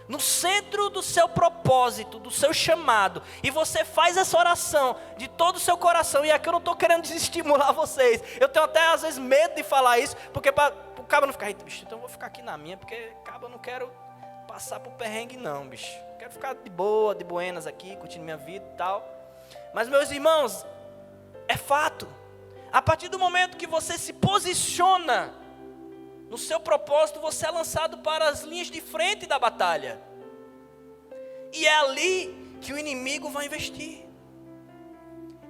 no centro do seu propósito, do seu chamado, e você faz essa oração de todo o seu coração, e aqui eu não estou querendo desestimular vocês, eu tenho até às vezes medo de falar isso, porque para o cabo não ficar, bicho, então eu vou ficar aqui na minha, porque cabo eu não quero passar por perrengue não, bicho, quero ficar de boa, de buenas aqui, curtindo minha vida e tal. Mas meus irmãos, é fato, a partir do momento que você se posiciona no seu propósito, você é lançado para as linhas de frente da batalha. E é ali que o inimigo vai investir.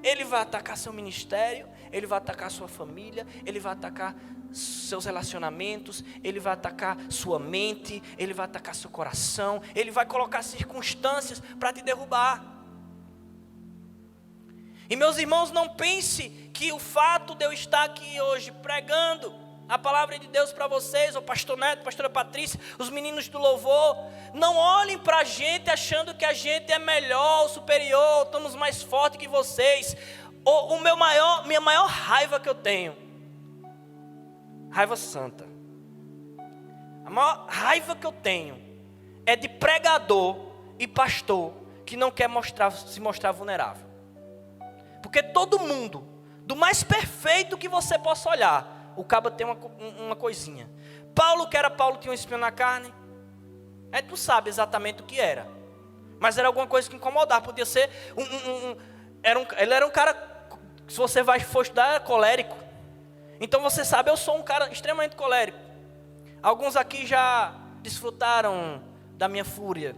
Ele vai atacar seu ministério, ele vai atacar sua família, ele vai atacar seus relacionamentos, ele vai atacar sua mente, ele vai atacar seu coração, ele vai colocar circunstâncias para te derrubar. E meus irmãos, não pense que o fato de eu estar aqui hoje pregando a palavra de Deus para vocês, o pastor Neto, a pastora Patrícia, os meninos do louvor, não olhem para a gente achando que a gente é melhor, superior, estamos mais fortes que vocês. Minha maior raiva que eu tenho, raiva santa, a maior raiva que eu tenho é de pregador e pastor que não quer se mostrar vulnerável. Porque todo mundo, do mais perfeito que você possa olhar, o cabo tem uma coisinha. Paulo, que era Paulo, tinha um espinho na carne. A gente não sabe exatamente o que era, mas era alguma coisa que incomodava. Podia ser ele era um cara, se você for estudar, era colérico. Então você sabe, eu sou um cara extremamente colérico. Alguns aqui já desfrutaram da minha fúria.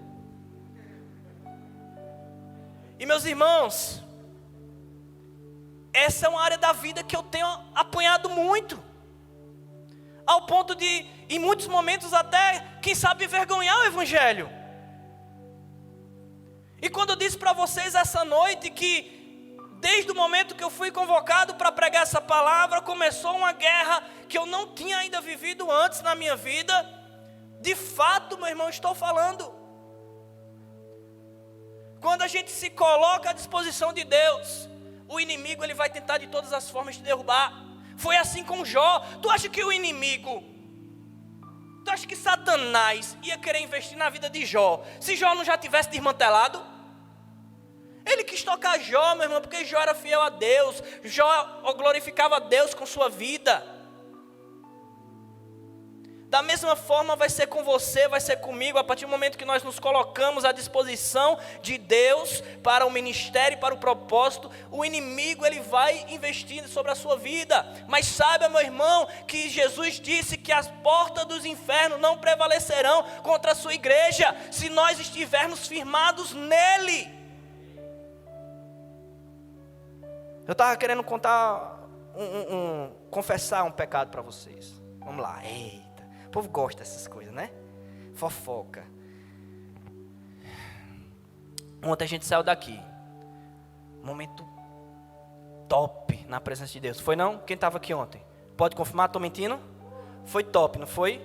E meus irmãos, essa é uma área da vida que eu tenho apanhado muito, ao ponto de, em muitos momentos até, quem sabe, envergonhar o Evangelho. E quando eu disse para vocês essa noite que, desde o momento que eu fui convocado para pregar essa palavra, começou uma guerra que eu não tinha ainda vivido antes na minha vida, de fato, meu irmão, estou falando. Quando a gente se coloca à disposição de Deus, o inimigo ele vai tentar de todas as formas te derrubar. Foi assim com Jó. Tu acha que o inimigo, tu acha que Satanás ia querer investir na vida de Jó, se Jó não já tivesse desmantelado? Ele quis tocar Jó, meu irmão, porque Jó era fiel a Deus. Jó glorificava a Deus com sua vida. Da mesma forma vai ser com você, vai ser comigo, a partir do momento que nós nos colocamos à disposição de Deus para o ministério, para o propósito, o inimigo ele vai investir sobre a sua vida. Mas saiba, meu irmão, que Jesus disse que as portas dos infernos não prevalecerão contra a sua igreja, se nós estivermos firmados nele. Eu estava querendo confessar um pecado para vocês. Vamos lá, eita. O povo gosta dessas coisas, né? Fofoca. Ontem a gente saiu daqui. Momento top na presença de Deus. Foi não? Quem estava aqui ontem? Pode confirmar? Estou mentindo? Foi top, não foi?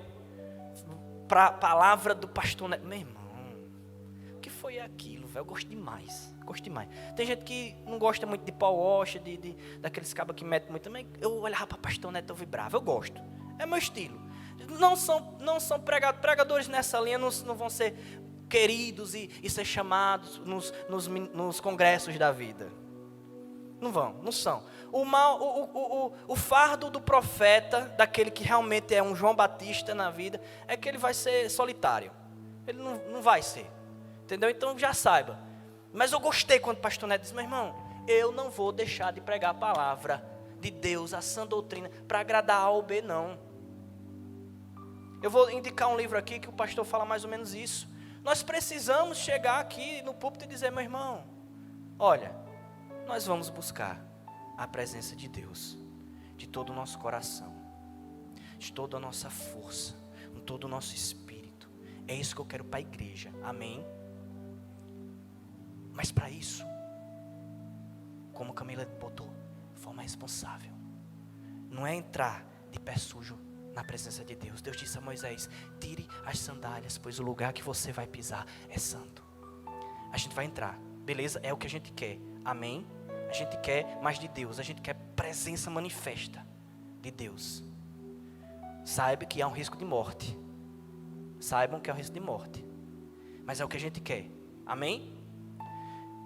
Para a palavra do pastor Neto. Meu irmão, o que foi aquilo, velho? Eu gosto demais. Gosto demais. Tem gente que não gosta muito de Paul Washer, daqueles cabas que metem muito também. Eu olhava para o pastor Neto, eu vibrava. Eu gosto. É meu estilo. Não são pregadores nessa linha, não vão ser queridos e ser chamados nos congressos da vida. Não são. O fardo do profeta, daquele que realmente é um João Batista na vida, é que ele vai ser solitário. Ele não vai ser. Entendeu? Então já saiba. Mas eu gostei quando o pastor Neto disse: meu irmão, eu não vou deixar de pregar a palavra de Deus, a sã doutrina, para agradar A ou B, não. Eu vou indicar um livro aqui que o pastor fala mais ou menos isso. Nós precisamos chegar aqui no púlpito e dizer: meu irmão, olha, nós vamos buscar a presença de Deus de todo o nosso coração. de toda a nossa força, com todo o nosso espírito. É isso que eu quero para a igreja, amém? Mas para isso, como Camila botou, de forma responsável. Não é entrar de pé sujo na presença de Deus. Deus disse a Moisés: tire as sandálias, pois o lugar que você vai pisar é santo. A gente vai entrar, beleza? É o que a gente quer, amém? A gente quer mais de Deus, a gente quer presença manifesta de Deus. Saiba que há um risco de morte. Saibam que há um risco de morte. Mas é o que a gente quer, amém?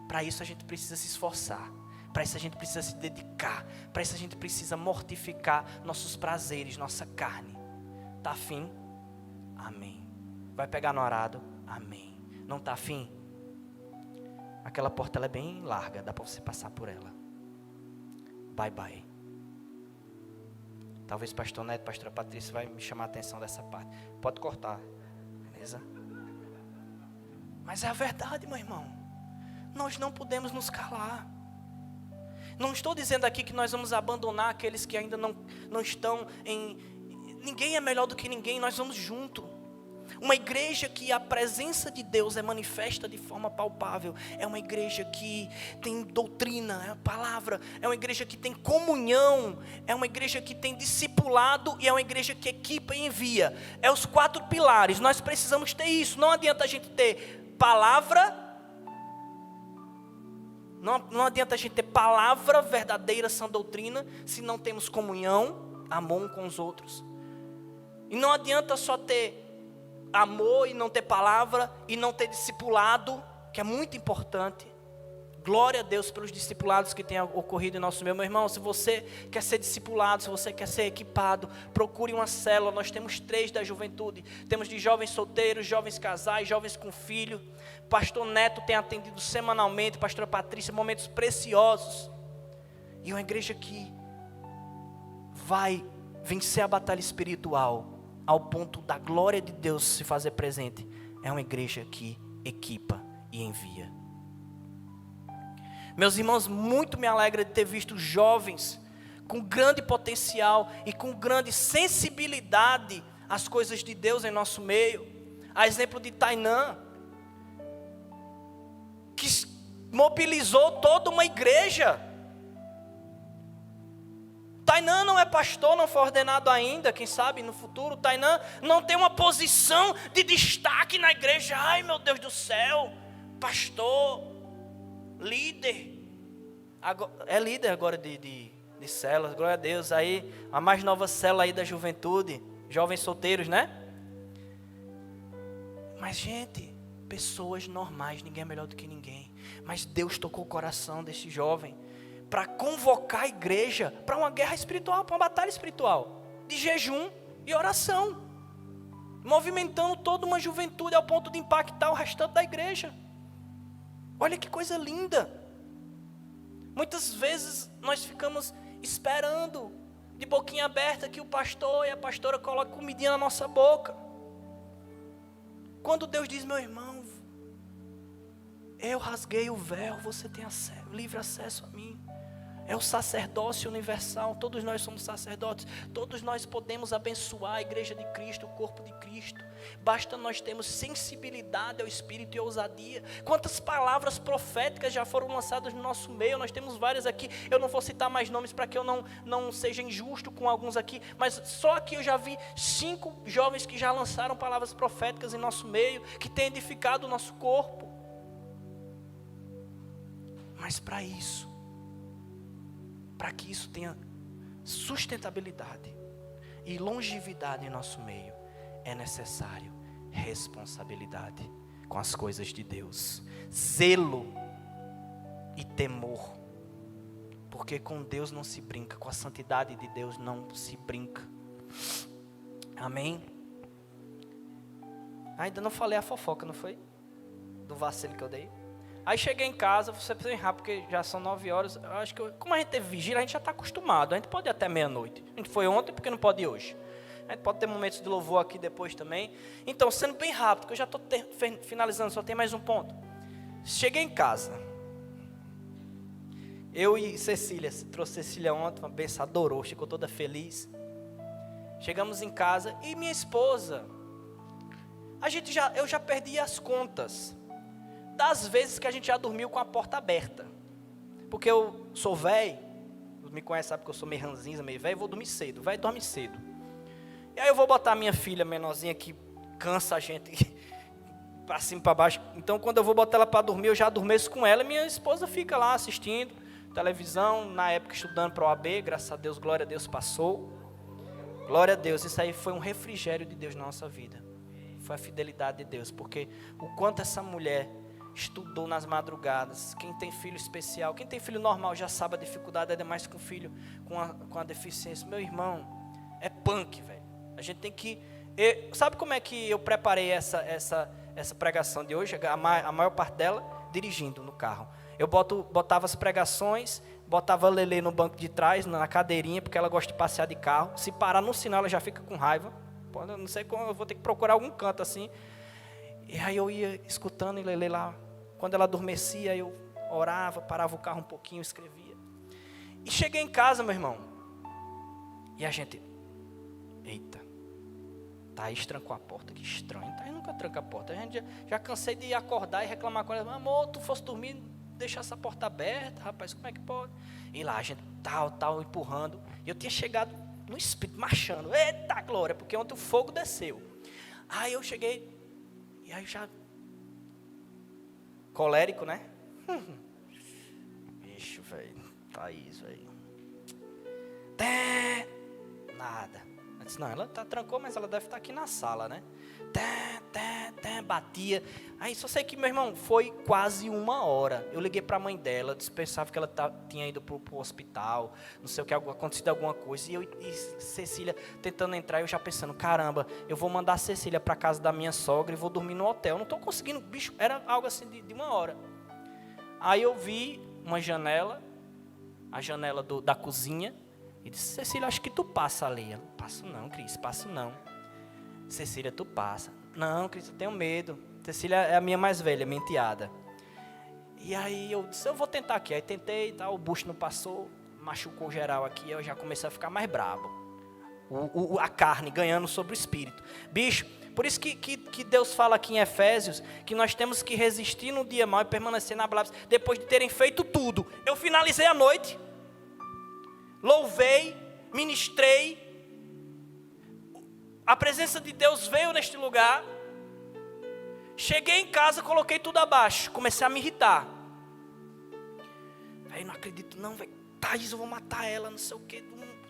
Para isso a gente precisa se esforçar. Para isso a gente precisa se dedicar. Para isso a gente precisa mortificar nossos prazeres, nossa carne. Tá afim? Amém. Vai pegar no arado? Amém. Não tá afim? Aquela porta ela é bem larga, dá para você passar por ela. Bye bye. Talvez pastor Neto, pastora Patrícia vai me chamar a atenção dessa parte. Pode cortar, beleza? Mas é a verdade, meu irmão. Nós não podemos nos calar. Não estou dizendo aqui que nós vamos abandonar aqueles que ainda não estão em... Ninguém é melhor do que ninguém, nós vamos junto. Uma igreja que a presença de Deus é manifesta de forma palpável. É uma igreja que tem doutrina, é a palavra. É uma igreja que tem comunhão. É uma igreja que tem discipulado. E é uma igreja que equipa e envia. É os 4 pilares, nós precisamos ter isso. Não adianta a gente ter palavra. Não adianta a gente ter palavra verdadeira, sã doutrina, se não temos comunhão, amor um com os outros. E não adianta só ter amor e não ter palavra, e não ter discipulado, que é muito importante. Glória a Deus pelos discipulados que têm ocorrido em nosso meio. Meu irmão, se você quer ser discipulado, se você quer ser equipado, procure uma célula. Nós temos 3 da juventude. Temos de jovens solteiros, jovens casais, jovens com filho. Pastor Neto tem atendido semanalmente, pastora Patrícia, momentos preciosos. E uma igreja que vai vencer a batalha espiritual ao ponto da glória de Deus se fazer presente. É uma igreja que equipa e envia. Meus irmãos, muito me alegra de ter visto jovens com grande potencial e com grande sensibilidade às coisas de Deus em nosso meio. A exemplo de Tainã, que mobilizou toda uma igreja. Tainã não é pastor, não foi ordenado ainda, quem sabe no futuro. Tainã não tem uma posição de destaque na igreja. Ai, meu Deus do céu, pastor, líder. É líder agora de células, glória a Deus. Aí, a mais nova célula aí da juventude, jovens solteiros, né? Mas, gente, pessoas normais, ninguém é melhor do que ninguém. Mas Deus tocou o coração desse jovem para convocar a igreja para uma guerra espiritual, para uma batalha espiritual, de jejum e oração, movimentando toda uma juventude ao ponto de impactar o restante da igreja. Olha que coisa linda. Muitas vezes nós ficamos esperando, de boquinha aberta, que o pastor e a pastora coloquem comidinha na nossa boca. Quando Deus diz: meu irmão, eu rasguei o véu, você tem livre acesso a mim. É o sacerdócio universal, todos nós somos sacerdotes, todos nós podemos abençoar a igreja de Cristo, o corpo de Cristo. Basta nós termos sensibilidade ao Espírito e ousadia. Quantas palavras proféticas já foram lançadas no nosso meio, nós temos várias aqui. Eu não vou citar mais nomes para que eu não seja injusto com alguns aqui, mas só aqui eu já vi 5 jovens que já lançaram palavras proféticas em nosso meio, que têm edificado o nosso corpo. Mas para isso, para que isso tenha sustentabilidade e longevidade em nosso meio, é necessário responsabilidade com as coisas de Deus, zelo e temor, porque com Deus não se brinca, com a santidade de Deus não se brinca. Amém? Ainda não falei a fofoca, não foi? Do vacilo que eu dei. Aí cheguei em casa, você precisa ir rápido, porque já são 9 horas. Eu acho que, como a gente teve vigília, a gente já está acostumado. A gente pode ir até meia-noite. A gente foi ontem, porque não pode ir hoje. A gente pode ter momentos de louvor aqui depois também. Então, sendo bem rápido, porque eu já estou finalizando, só tem mais um ponto. Cheguei em casa. Eu e Cecília, trouxe Cecília ontem, uma benção, adorou, ficou toda feliz. Chegamos em casa e minha esposa, eu já perdi as contas das vezes que a gente já dormiu com a porta aberta. Porque eu sou velho, me conhece, sabe que eu sou meio ranzinza, meio velho, vou dormir cedo, velho dorme cedo. E aí eu vou botar minha filha menorzinha que cansa a gente para cima e para baixo. Então quando eu vou botar ela para dormir, eu já adormeço com ela, e minha esposa fica lá assistindo televisão, na época estudando para o OAB, graças a Deus, glória a Deus, passou. Glória a Deus, isso aí foi um refrigério de Deus na nossa vida. Foi a fidelidade de Deus, porque o quanto essa mulher estudou nas madrugadas. Quem tem filho especial, quem tem filho normal já sabe a dificuldade, ainda mais com filho com a deficiência. Meu irmão, é punk, velho. A gente tem que... sabe como é que eu preparei essa pregação de hoje? A maior parte dela, dirigindo no carro. Eu botava as pregações, botava a Lelê no banco de trás, na cadeirinha, porque ela gosta de passear de carro. Se parar no sinal, ela já fica com raiva. Não sei como, eu vou ter que procurar algum canto assim. E aí eu ia escutando e Lelê lá. Quando ela adormecia, eu orava, parava o carro um pouquinho, escrevia. E cheguei em casa, meu irmão. E a gente... Eita. Thaís trancou a porta, que estranho. Thaís nunca tranca a porta. A gente já cansei de acordar e reclamar com ela. Amor, tu fosse dormir, deixar essa porta aberta, rapaz, como é que pode? E lá a gente tal, empurrando. E eu tinha chegado no espírito, marchando. Eita glória, porque ontem o fogo desceu. Aí eu cheguei, e aí já... colérico, né? Bicho, velho. Thaís, velho. Nada. Eu disse, não, ela trancou, mas ela deve estar aqui na sala, né? Batia. Aí só sei que, meu irmão, foi quase 1 hora. Eu liguei para a mãe dela, pensava que ela tinha ido pro hospital, não sei o que, acontecido alguma coisa. E Cecília tentando entrar, eu já pensando, caramba, eu vou mandar a Cecília para casa da minha sogra e vou dormir no hotel. Não estou conseguindo, bicho, era algo assim de 1 hora. Aí eu vi uma janela, a janela da cozinha, e disse, Cecília, acho que tu passa ali. Ela, passo não, Cris, passo não. Cecília, tu passa. Não, Cris, eu tenho medo. Cecília é a minha mais velha, minha enteada. E aí eu disse, eu vou tentar aqui. Aí tentei, o bucho não passou, machucou geral aqui, eu já comecei a ficar mais brabo. A carne ganhando sobre o espírito. Bicho, por isso que Deus fala aqui em Efésios, que nós temos que resistir no dia mau e permanecer na palavra. Depois de terem feito tudo, eu finalizei a noite, louvei, ministrei, a presença de Deus veio neste lugar. Cheguei em casa, coloquei tudo abaixo, comecei a me irritar. Aí não acredito não, velho. Thaís, eu vou matar ela, não sei o que.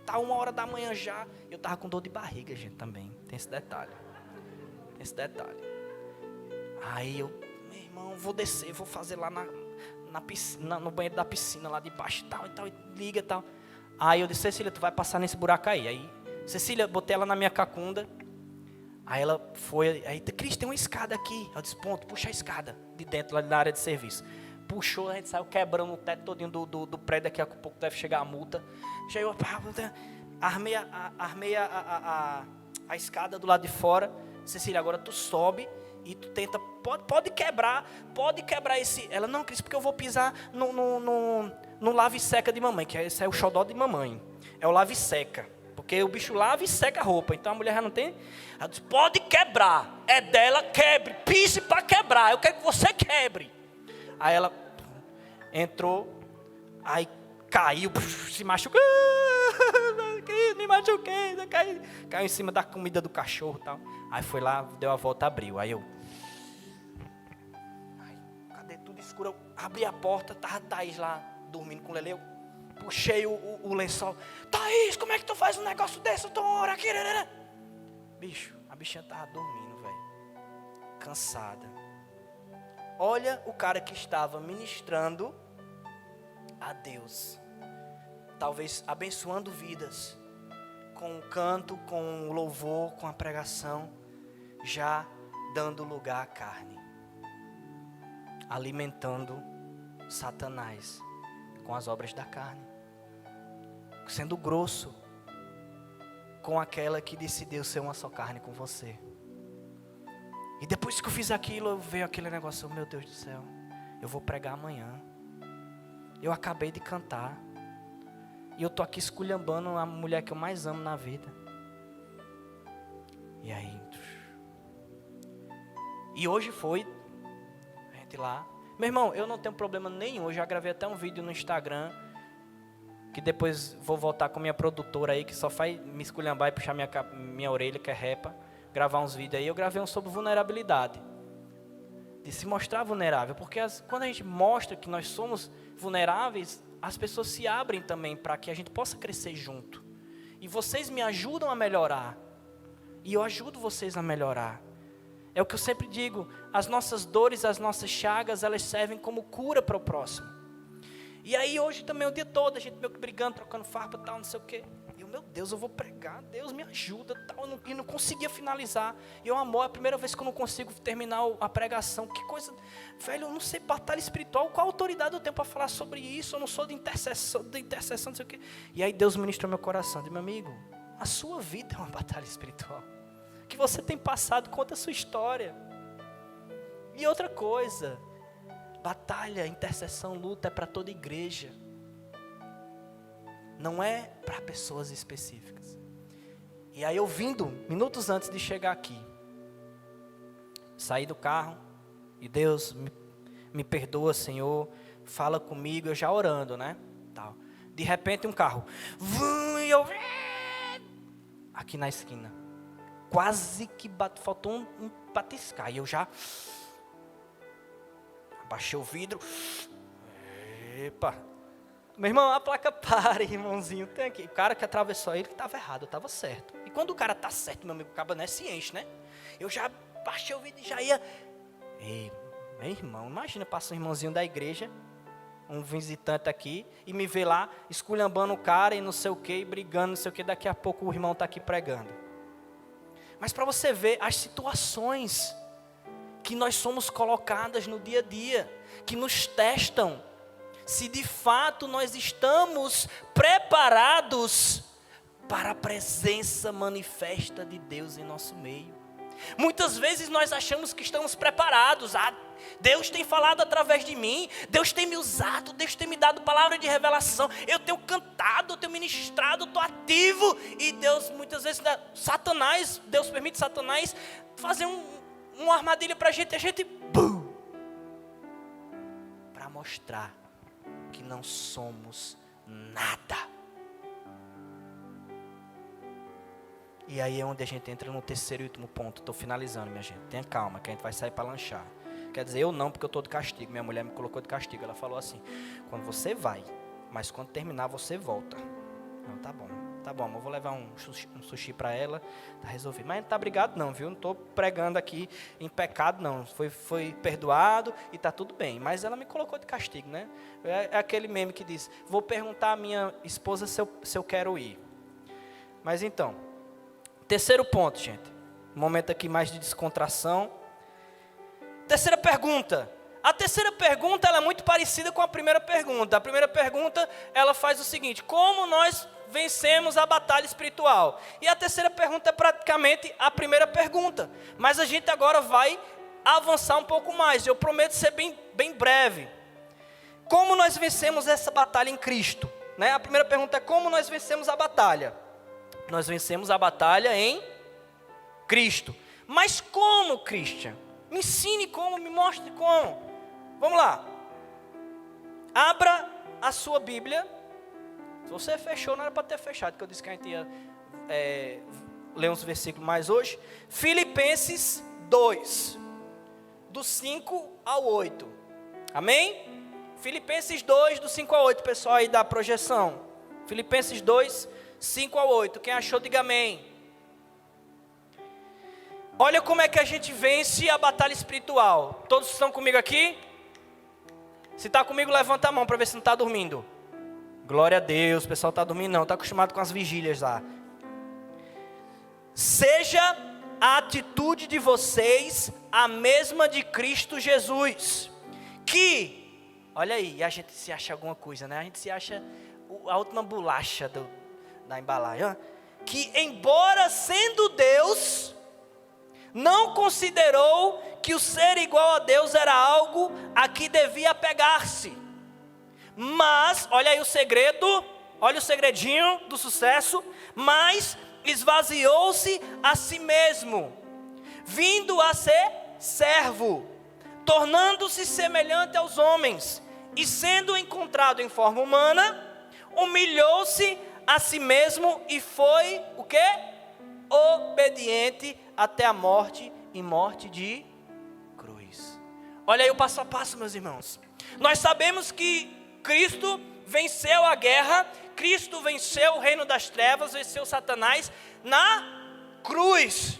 Tá 1 hora da manhã já. Eu tava com dor de barriga, gente, também. Tem esse detalhe. Aí eu, meu irmão, vou descer, vou fazer lá na piscina, no banheiro da piscina, lá de baixo e tal, e liga e tal. Aí eu disse, Cecília, tu vai passar nesse buraco aí. Aí, Cecília, botei ela na minha cacunda. Aí ela foi, aí, Cris, tem uma escada aqui. Eu disse, ponto, puxa a escada de dentro, lá na área de serviço. Puxou, a gente saiu quebrando o teto todinho do prédio, daqui a pouco deve chegar a multa. Já eu armei a escada do lado de fora. Cecília, agora tu sobe e tu tenta, pode quebrar esse... Ela, não, Cris, porque eu vou pisar no lave-seca de mamãe, que esse é o xodó de mamãe. É o lave-seca. Porque o bicho lava e seca a roupa. Então a mulher já não tem. Ela diz, pode quebrar. É dela, quebre. Pise para quebrar. Eu quero que você quebre. Aí ela entrou. Aí caiu. Se machucou. Me machuquei. Caiu em cima da comida do cachorro e tal. Aí foi lá, deu a volta, abriu. Aí eu... cadê tudo escuro? Eu abri a porta. Tava a Thaís lá dormindo com o Leleu. Puxei o lençol. Thaís, como é que tu faz um negócio desse? Eu tô uma hora aqui. Bicho, a bichinha tava dormindo, velho. Cansada. Olha o cara que estava ministrando a Deus. Talvez abençoando vidas. Com o canto, com o louvor, com a pregação. Já dando lugar à carne. Alimentando Satanás com as obras da carne. Sendo grosso com aquela que decidiu ser uma só carne com você. E depois que eu fiz aquilo, veio aquele negócio, meu Deus do céu, eu vou pregar amanhã. Eu acabei de cantar. E eu tô aqui esculhambando a mulher que eu mais amo na vida. E aí? E hoje foi, a gente lá. Meu irmão, eu não tenho problema nenhum. Eu já gravei até um vídeo no Instagram, que depois vou voltar com minha produtora aí, que só faz me esculhambar e puxar minha orelha, que é repa. Gravar uns vídeos aí. Eu gravei um sobre vulnerabilidade. De se mostrar vulnerável. Porque quando a gente mostra que nós somos vulneráveis, as pessoas se abrem também para que a gente possa crescer junto. E vocês me ajudam a melhorar. E eu ajudo vocês a melhorar. É o que eu sempre digo, as nossas dores, as nossas chagas, elas servem como cura para o próximo. E aí hoje também, o dia todo, a gente meio que brigando, trocando farpa e tal, não sei o quê. E eu, meu Deus, eu vou pregar, Deus me ajuda, tal. E não conseguia finalizar. E eu, amor, é a primeira vez que eu não consigo terminar a pregação. Que coisa, velho, eu não sei, batalha espiritual, qual autoridade eu tenho para falar sobre isso? Eu não sou de intercessão, não sei o quê. E aí Deus ministrou meu coração, disse, meu amigo, a sua vida é uma batalha espiritual. Que você tem passado, conta a sua história. E outra coisa, batalha, intercessão, luta é para toda igreja. Não é para pessoas específicas. E aí eu vindo, minutos antes de chegar aqui, saí do carro, e Deus me perdoa, Senhor, fala comigo, eu já orando, né? Tal. De repente um carro, e eu, aqui na esquina. Quase que faltou um batiscar. E eu já abaixei o vidro. Epa. Meu irmão, a placa para, irmãozinho. Tem aqui. O cara que atravessou ele que estava errado, eu estava certo. E quando o cara está certo, meu amigo, acaba, né, se enche, né? Eu já baixei o vidro e já ia. Ei, meu irmão, imagina, passa um irmãozinho da igreja, um visitante aqui, e me vê lá, esculhambando o cara e não sei o que, brigando, não sei o que. Daqui a pouco o irmão está aqui pregando. Mas para você ver as situações que nós somos colocadas no dia a dia, que nos testam, se de fato nós estamos preparados para a presença manifesta de Deus em nosso meio. Muitas vezes nós achamos que estamos preparados. Deus tem falado através de mim, Deus tem me usado, Deus tem me dado palavra de revelação, eu tenho cantado, eu tenho ministrado, eu estou ativo. E Deus, muitas vezes, Satanás, Deus permite Satanás fazer uma armadilha para a gente para mostrar que não somos nada. E aí é onde a gente entra no terceiro e último ponto. Estou finalizando, minha gente. Tenha calma, que a gente vai sair para lanchar. Quer dizer, eu não, porque eu estou de castigo. Minha mulher me colocou de castigo. Ela falou assim, quando você vai, mas quando terminar você volta. Não, tá bom, amor, vou levar um sushi para ela. Tá resolvido. Mas não tá brigado não, viu? Não estou pregando aqui em pecado não. Foi perdoado e tá tudo bem. Mas ela me colocou de castigo, né? É aquele meme que diz, vou perguntar à minha esposa se eu quero ir. Mas então, terceiro ponto, gente. Um momento aqui mais de descontração. Terceira pergunta. A terceira pergunta ela é muito parecida com a primeira pergunta. A primeira pergunta ela faz o seguinte: como nós vencemos a batalha espiritual? E a terceira pergunta é praticamente a primeira pergunta. Mas a gente agora vai avançar um pouco mais. Eu prometo ser bem breve. Como nós vencemos essa batalha em Cristo? Né? A primeira pergunta é como nós vencemos a batalha? Nós vencemos a batalha em Cristo. Mas como, Christian? Me ensine como, me mostre como. Vamos lá. Abra a sua Bíblia. Se você fechou, não era para ter fechado, porque eu disse que a gente ia ler uns versículos mais hoje. Filipenses 2, do 5 ao 8. Amém? Filipenses 2, do 5 ao 8, pessoal aí da projeção. Filipenses 2, 5 ao 8. Quem achou, diga amém. Olha como é que a gente vence a batalha espiritual. Todos estão comigo aqui? Se está comigo, levanta a mão para ver se não está dormindo. Glória a Deus, o pessoal está dormindo não, está acostumado com as vigílias lá. Seja a atitude de vocês a mesma de Cristo Jesus. Que, olha aí, a gente se acha alguma coisa, né? A gente se acha a última bolacha da embalagem. Que embora sendo Deus, não considerou que o ser igual a Deus era algo a que devia apegar-se. Mas, olha aí o segredo, olha o segredinho do sucesso. Mas, esvaziou-se a si mesmo, vindo a ser servo, tornando-se semelhante aos homens, e sendo encontrado em forma humana, humilhou-se a si mesmo e foi o quê? Obediente até a morte, e morte de cruz. Olha aí o passo a passo, meus irmãos. Nós sabemos que Cristo venceu a guerra, Cristo venceu o reino das trevas, venceu Satanás na cruz.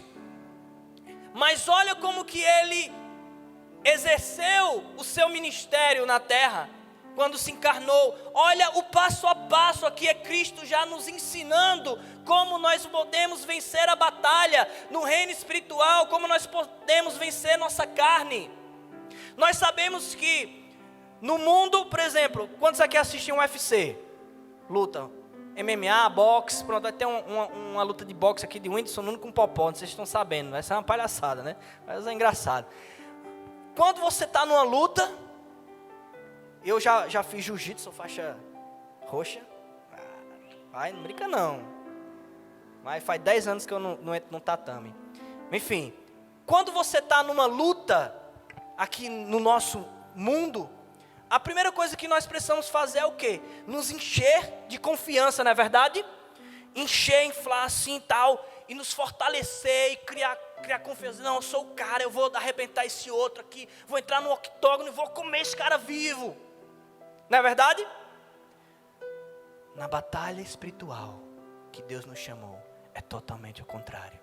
Mas olha como que ele exerceu o seu ministério na terra, quando se encarnou. Olha o passo a passo aqui, é Cristo já nos ensinando como nós podemos vencer a batalha no reino espiritual, como nós podemos vencer nossa carne. Nós sabemos que no mundo, por exemplo, quantos aqui assistem um UFC? Luta, MMA, boxe, pronto, vai ter uma luta de boxe aqui de Whindersson Nunes com Popó, não sei se vocês estão sabendo, essa é uma palhaçada, né? Mas é engraçado. Quando você está numa luta, eu já fiz jiu-jitsu, sou faixa roxa, vai, não brinca não, mas faz 10 anos que eu não entro no tatame. Enfim, quando você está numa luta, aqui no nosso mundo, a primeira coisa que nós precisamos fazer é o quê? Nos encher de confiança, não é verdade? Encher, inflar assim e tal, e nos fortalecer e criar confiança. Não, eu sou o cara, eu vou arrebentar esse outro aqui, vou entrar no octógono e vou comer esse cara vivo. Não é verdade? Na batalha espiritual que Deus nos chamou, é totalmente o contrário.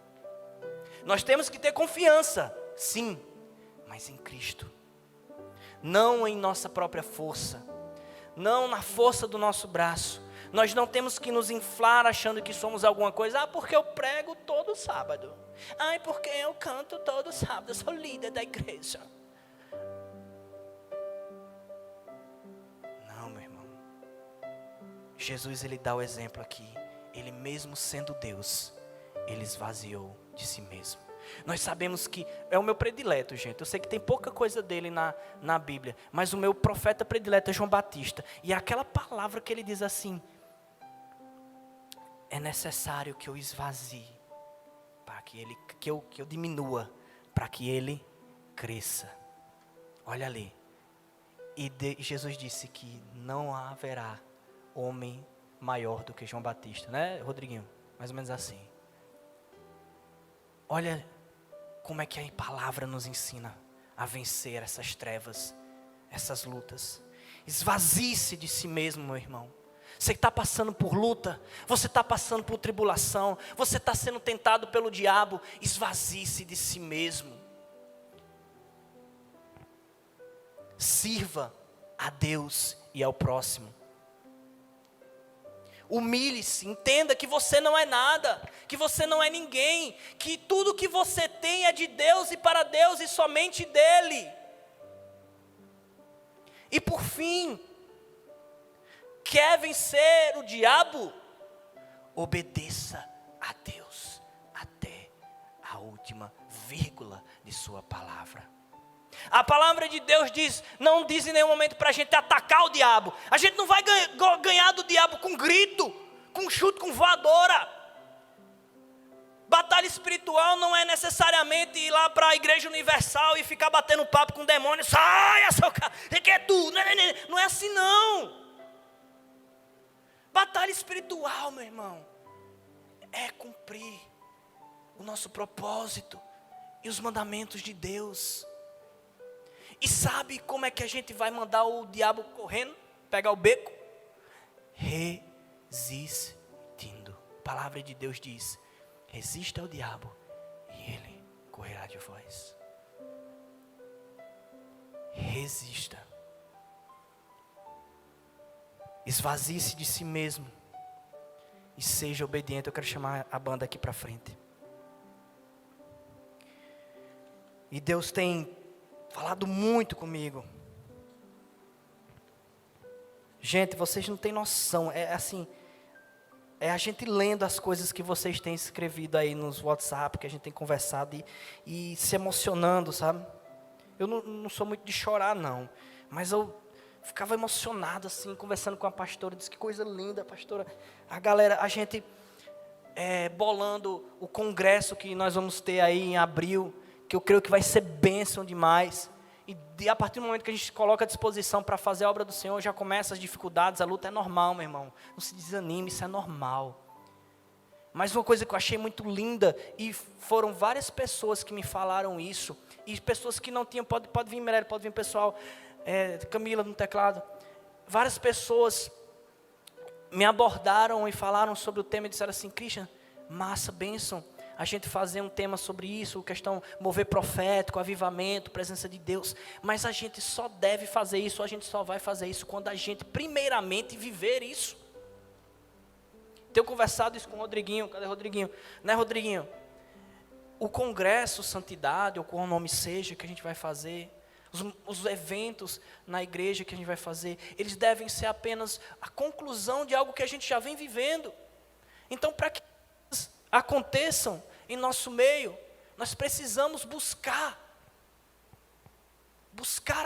Nós temos que ter confiança, sim, mas em Cristo. Não em nossa própria força, não na força do nosso braço. Nós não temos que nos inflar achando que somos alguma coisa. Porque eu prego todo sábado. Porque eu canto todo sábado, eu sou líder da igreja. Não, meu irmão. Jesus, ele dá o exemplo aqui. Ele mesmo sendo Deus, ele esvaziou de si mesmo. Nós sabemos que é o meu predileto, gente. Eu sei que tem pouca coisa dele na Bíblia, mas o meu profeta predileto é João Batista. E é aquela palavra que ele diz assim: é necessário que eu esvazie, para que eu diminua, para que ele cresça. Olha ali. E Jesus disse que não haverá homem maior do que João Batista, né, Rodriguinho? Mais ou menos assim. Olha como é que a palavra nos ensina a vencer essas trevas, essas lutas. Esvazie-se de si mesmo, meu irmão. Você está passando por luta, você está passando por tribulação, você está sendo tentado pelo diabo, esvazie-se de si mesmo. Sirva a Deus e ao próximo. Humilhe-se, entenda que você não é nada, que você não é ninguém, que tudo que você tem é de Deus e para Deus e somente dEle. E por fim, quer vencer o diabo? Obedeça a Deus até a última vírgula de sua palavra. A palavra de Deus não diz em nenhum momento para a gente atacar o diabo. A gente não vai ganhar do diabo com grito, com chute, com voadora. Batalha espiritual não é necessariamente ir lá para a igreja universal e ficar batendo papo com o demônio. Saia, seu cara, que é tu? Não é assim não. Batalha espiritual, meu irmão, é cumprir o nosso propósito e os mandamentos de Deus. E sabe como é que a gente vai mandar o diabo correndo, pegar o beco? Resistindo. A palavra de Deus diz: resista ao diabo e ele correrá de vós. Resista. Esvazie-se de si mesmo e seja obediente. Eu quero chamar a banda aqui para frente. E Deus tem falado muito comigo. Gente, vocês não têm noção. É assim, é a gente lendo as coisas que vocês têm escrevido aí nos WhatsApp, que a gente tem conversado e se emocionando, sabe? Eu não sou muito de chorar não, mas eu ficava emocionado assim, conversando com a pastora. Disse: que coisa linda, pastora. A galera, a gente bolando o congresso que nós vamos ter aí em abril, que eu creio que vai ser bênção demais. E a partir do momento que a gente coloca à disposição para fazer a obra do Senhor, já começa as dificuldades, a luta é normal, meu irmão. Não se desanime, isso é normal. Mas uma coisa que eu achei muito linda, e foram várias pessoas que me falaram isso, e pessoas que não tinham, pode vir Mirelle, pode vir pessoal, Camila no teclado, várias pessoas me abordaram e falaram sobre o tema e disseram assim: Christian, massa, bênção, a gente fazer um tema sobre isso, questão mover profético, avivamento, presença de Deus, mas a gente só deve fazer isso, a gente só vai fazer isso quando a gente primeiramente viver isso. Tenho conversado isso com o Rodriguinho. Cadê o Rodriguinho? Né, Rodriguinho? O congresso Santidade, ou qual o nome seja que a gente vai fazer, os eventos na igreja que a gente vai fazer, eles devem ser apenas a conclusão de algo que a gente já vem vivendo. Então, para que aconteçam em nosso meio, nós precisamos buscar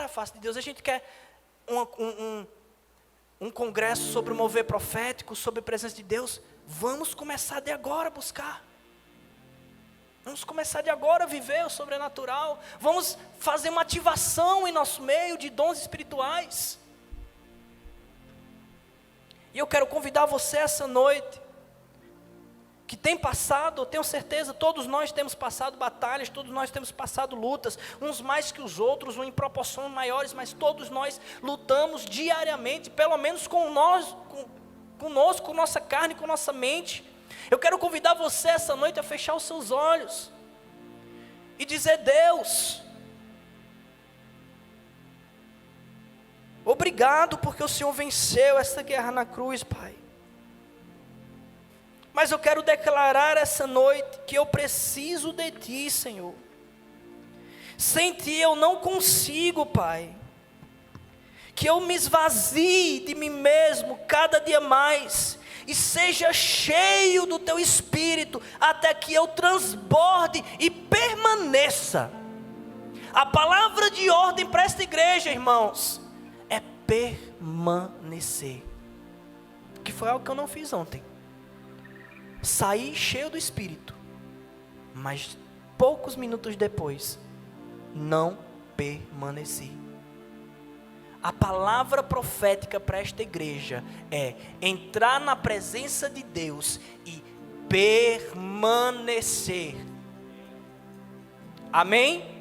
a face de Deus. A gente quer um congresso sobre o mover profético, sobre a presença de Deus. Vamos começar de agora a buscar. Vamos começar de agora a viver o sobrenatural. Vamos fazer uma ativação em nosso meio de dons espirituais. E eu quero convidar você essa noite, que tem passado, eu tenho certeza, todos nós temos passado batalhas, todos nós temos passado lutas, uns mais que os outros, uns em proporções maiores, mas todos nós lutamos diariamente, pelo menos conosco, com nossa carne, com nossa mente. Eu quero convidar você essa noite a fechar os seus olhos e dizer: Deus, obrigado porque o Senhor venceu essa guerra na cruz, Pai. Mas eu quero declarar essa noite que eu preciso de Ti, Senhor. Sem Ti eu não consigo, Pai. Que eu me esvazie de mim mesmo cada dia mais e seja cheio do Teu Espírito até que eu transborde e permaneça. A palavra de ordem para esta igreja, irmãos, é permanecer. Que foi algo que eu não fiz ontem. Saí cheio do Espírito, mas poucos minutos depois, não permaneci. A palavra profética para esta igreja é entrar na presença de Deus e permanecer. Amém?